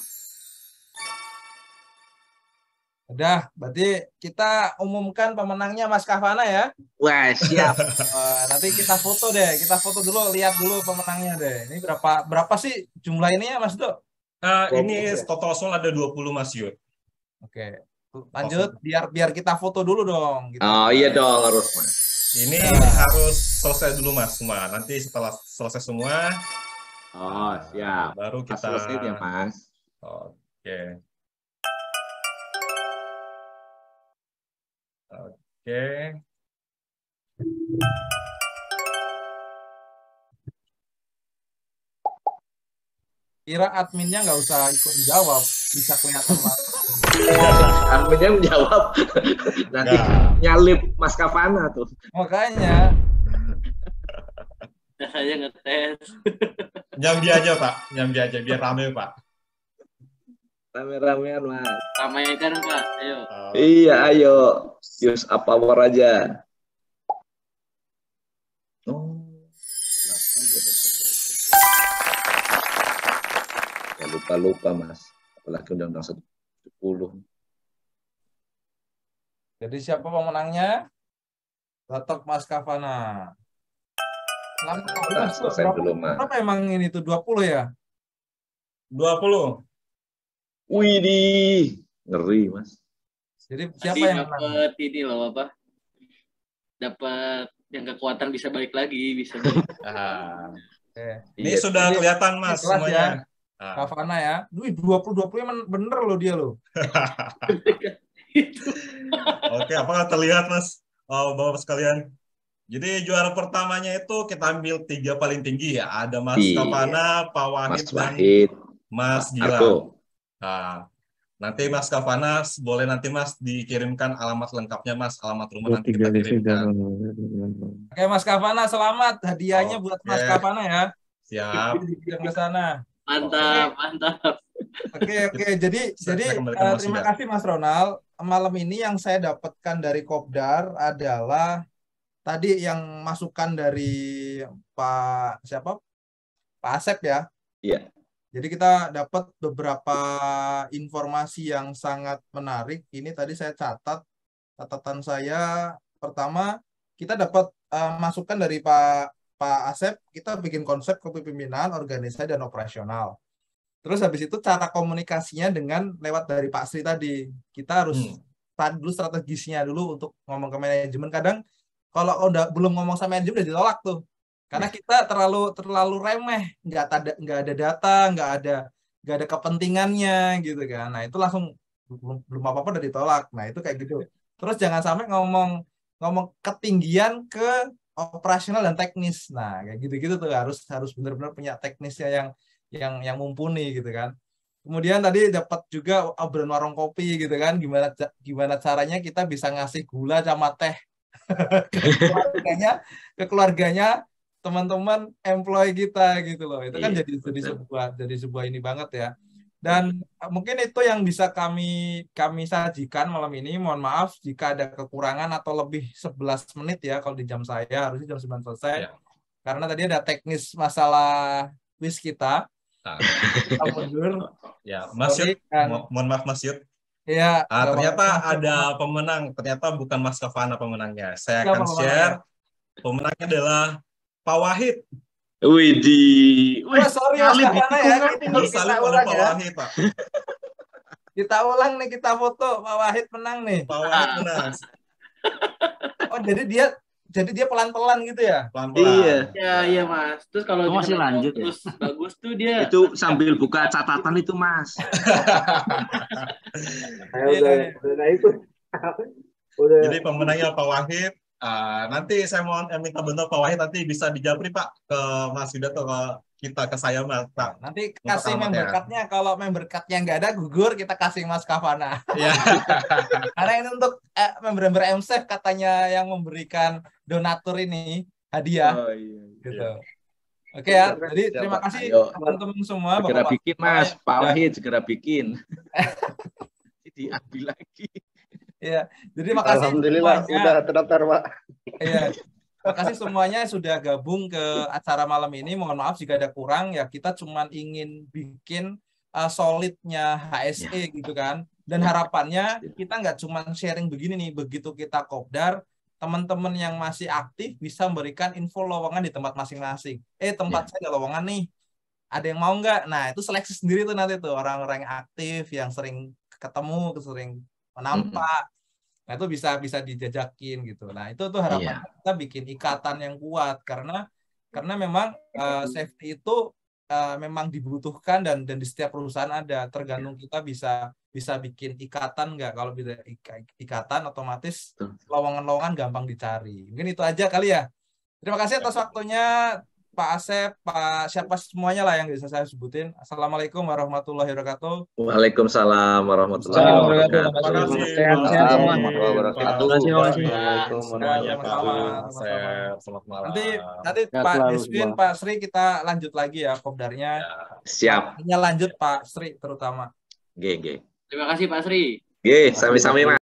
Udah, berarti kita umumkan pemenangnya Mas Kavana ya. Wah, siap. Nanti kita foto deh, kita foto dulu, lihat dulu pemenangnya deh. Ini berapa sih jumlah ini ya Mas Do? Ini total soal ada 20 Mas Yud. Oke. Lanjut, biar kita foto dulu dong. Gitu. Oh iya dong, harus Mas. Ini harus selesai dulu Mas semua. Nanti setelah selesai semua, oh siap. Baru kita selesai ya Mas. Oke. Oke. Kira adminnya nggak usah ikut jawab, bisa kelihatan lah. Adminnya menjawab, nanti nyalip Mas Kavana tuh. Makanya. Saya ngetes. Nyambi aja Pak, nyambi aja biar rame Pak. Rame-ramean Mas. Ramaikan Pak, ayo. Iya, ayo. Use up power aja. Lupa Mas, apalagi Undang-Undang 170. Jadi siapa pemenangnya? Tetap Mas Kavana. Selesai dulu Mas. Berapa emang ini tuh 20 ya? 20. Widih, ngeri Mas. Jadi siapa Tadi yang dapat ini loh apa? Dapat yang kekuatan bisa balik lagi, bisa. Balik. Ini sudah kelihatan Mas semuanya. Ya. Kavana ya. 20 emang bener loh dia loh. Oke, apakah terlihat Mas? Bapak sekalian. Jadi juara pertamanya itu kita ambil 3 paling tinggi ya. Ada Mas Kavana, Pak Wahid, dan Mas Gilang. Nah, nanti Mas Kavana boleh nanti Mas dikirimkan alamat lengkapnya Mas, alamat rumah nanti kita kirimkan. Oke Mas Kavana, selamat hadiahnya buat Mas Kavana ya. Siap. Dikirim ke sana. Mantap, mantap. Oke. Jadi terima kasih Mas Ronald. Malam ini yang saya dapatkan dari Kopdar adalah tadi yang masukan dari Pak Asep ya. Iya. Jadi kita dapat beberapa informasi yang sangat menarik. Ini tadi saya catatan saya. Pertama, kita dapat masukan dari Pak Asep, kita bikin konsep kepemimpinan, organisasi, dan operasional. Terus habis itu cara komunikasinya dengan lewat dari Pak Sri tadi. Kita harus dulu strategisnya dulu untuk ngomong ke manajemen. Kadang kalau belum ngomong sama manajemen udah ditolak tuh. Karena kita terlalu remeh, nggak ada data, nggak ada kepentingannya gitu kan. Nah, itu langsung belum apa-apa udah ditolak. Nah, itu kayak gitu. Terus jangan sampai ngomong ketinggian ke operasional dan teknis. Nah, kayak gitu-gitu tuh harus benar-benar punya teknisnya yang mumpuni gitu kan. Kemudian tadi dapat juga obrolan warung kopi gitu kan, gimana caranya kita bisa ngasih gula sama teh ke keluarganya teman-teman employee kita gitu loh. Itu kan jadi sebuah ini banget ya. Dan mungkin itu yang bisa kami sajikan malam ini. Mohon maaf jika ada kekurangan atau lebih 11 menit ya kalau di jam saya, harusnya jam 9 selesai. Ya. Karena tadi ada teknis masalah quiz kita. Kita mundur. Ya, Mas Yud, mohon maaf Mas Yud. Ya, ternyata ada pemenang, ternyata bukan Mas Kavana pemenangnya. Saya akan share. Pemenangnya adalah Pak Wahid. Widih. Sorry Mas Kavana ya. Kita ulang Pak Wahid, Pak. Kita ulang nih, kita foto Pak Wahid menang nih. Pak Wahid menang. Oh, jadi dia pelan-pelan gitu ya? Pelan-pelan. Iya Mas. Terus kalau masih lanjut terus bagus tuh dia. Itu sambil buka catatan itu Mas. Udah itu. Jadi pemenangnya Pak Wahid. Nanti saya mau minta bentuk Pak Wahid nanti bisa dijapri Pak ke Mas Yuda atau ke saya Mas Pak. Nanti kasih member card-nya, kalau member card-nya nggak ada gugur kita kasih Mas Kavana. Iya. Karena ini untuk member-member MSF katanya yang memberikan donatur ini hadiah. Oh iya. Gitu. Oke ya, jadi terima kasih teman-teman semua. Segera bikin Mas, Pak Wahid segera bikin. Diambil lagi. Iya, jadi makasih. Alhamdulillah sudah terdaftar Pak. Iya, makasih semuanya sudah gabung ke acara malam ini. Mohon maaf jika ada kurang ya, kita cuma ingin bikin solidnya HSE gitu kan. Dan harapannya kita nggak cuma sharing begini nih, begitu kita kopdar, teman-teman yang masih aktif bisa memberikan info lowongan di tempat masing-masing. Tempat saya ada lowongan nih, ada yang mau nggak? Nah, itu seleksi sendiri tuh nanti tuh orang-orang yang aktif, yang sering ketemu, sering menampak. Nah, itu bisa dijajakin gitu. Nah, itu tuh harapan kita bikin ikatan yang kuat karena memang safety itu memang dibutuhkan dan di setiap perusahaan ada. Tergantung kita bisa bikin ikatan nggak. Kalau bisa ikatan otomatis lowongan-lowongan gampang dicari. Mungkin itu aja kali ya. Terima kasih atas waktunya Pak Asep, Pak siapa semuanya lah yang bisa saya sebutin. Assalamualaikum warahmatullahi wabarakatuh. Waalaikumsalam warahmatullahi wabarakatuh. Terima kasih. Sehat-sehat semua. Selamat malam. Nanti Pak Deswin, Pak Sri kita lanjut lagi ya kopdarnya. Siap. Lanjut Pak Sri terutama. G. Terima kasih Pak Sri. G, sami-sami Mas.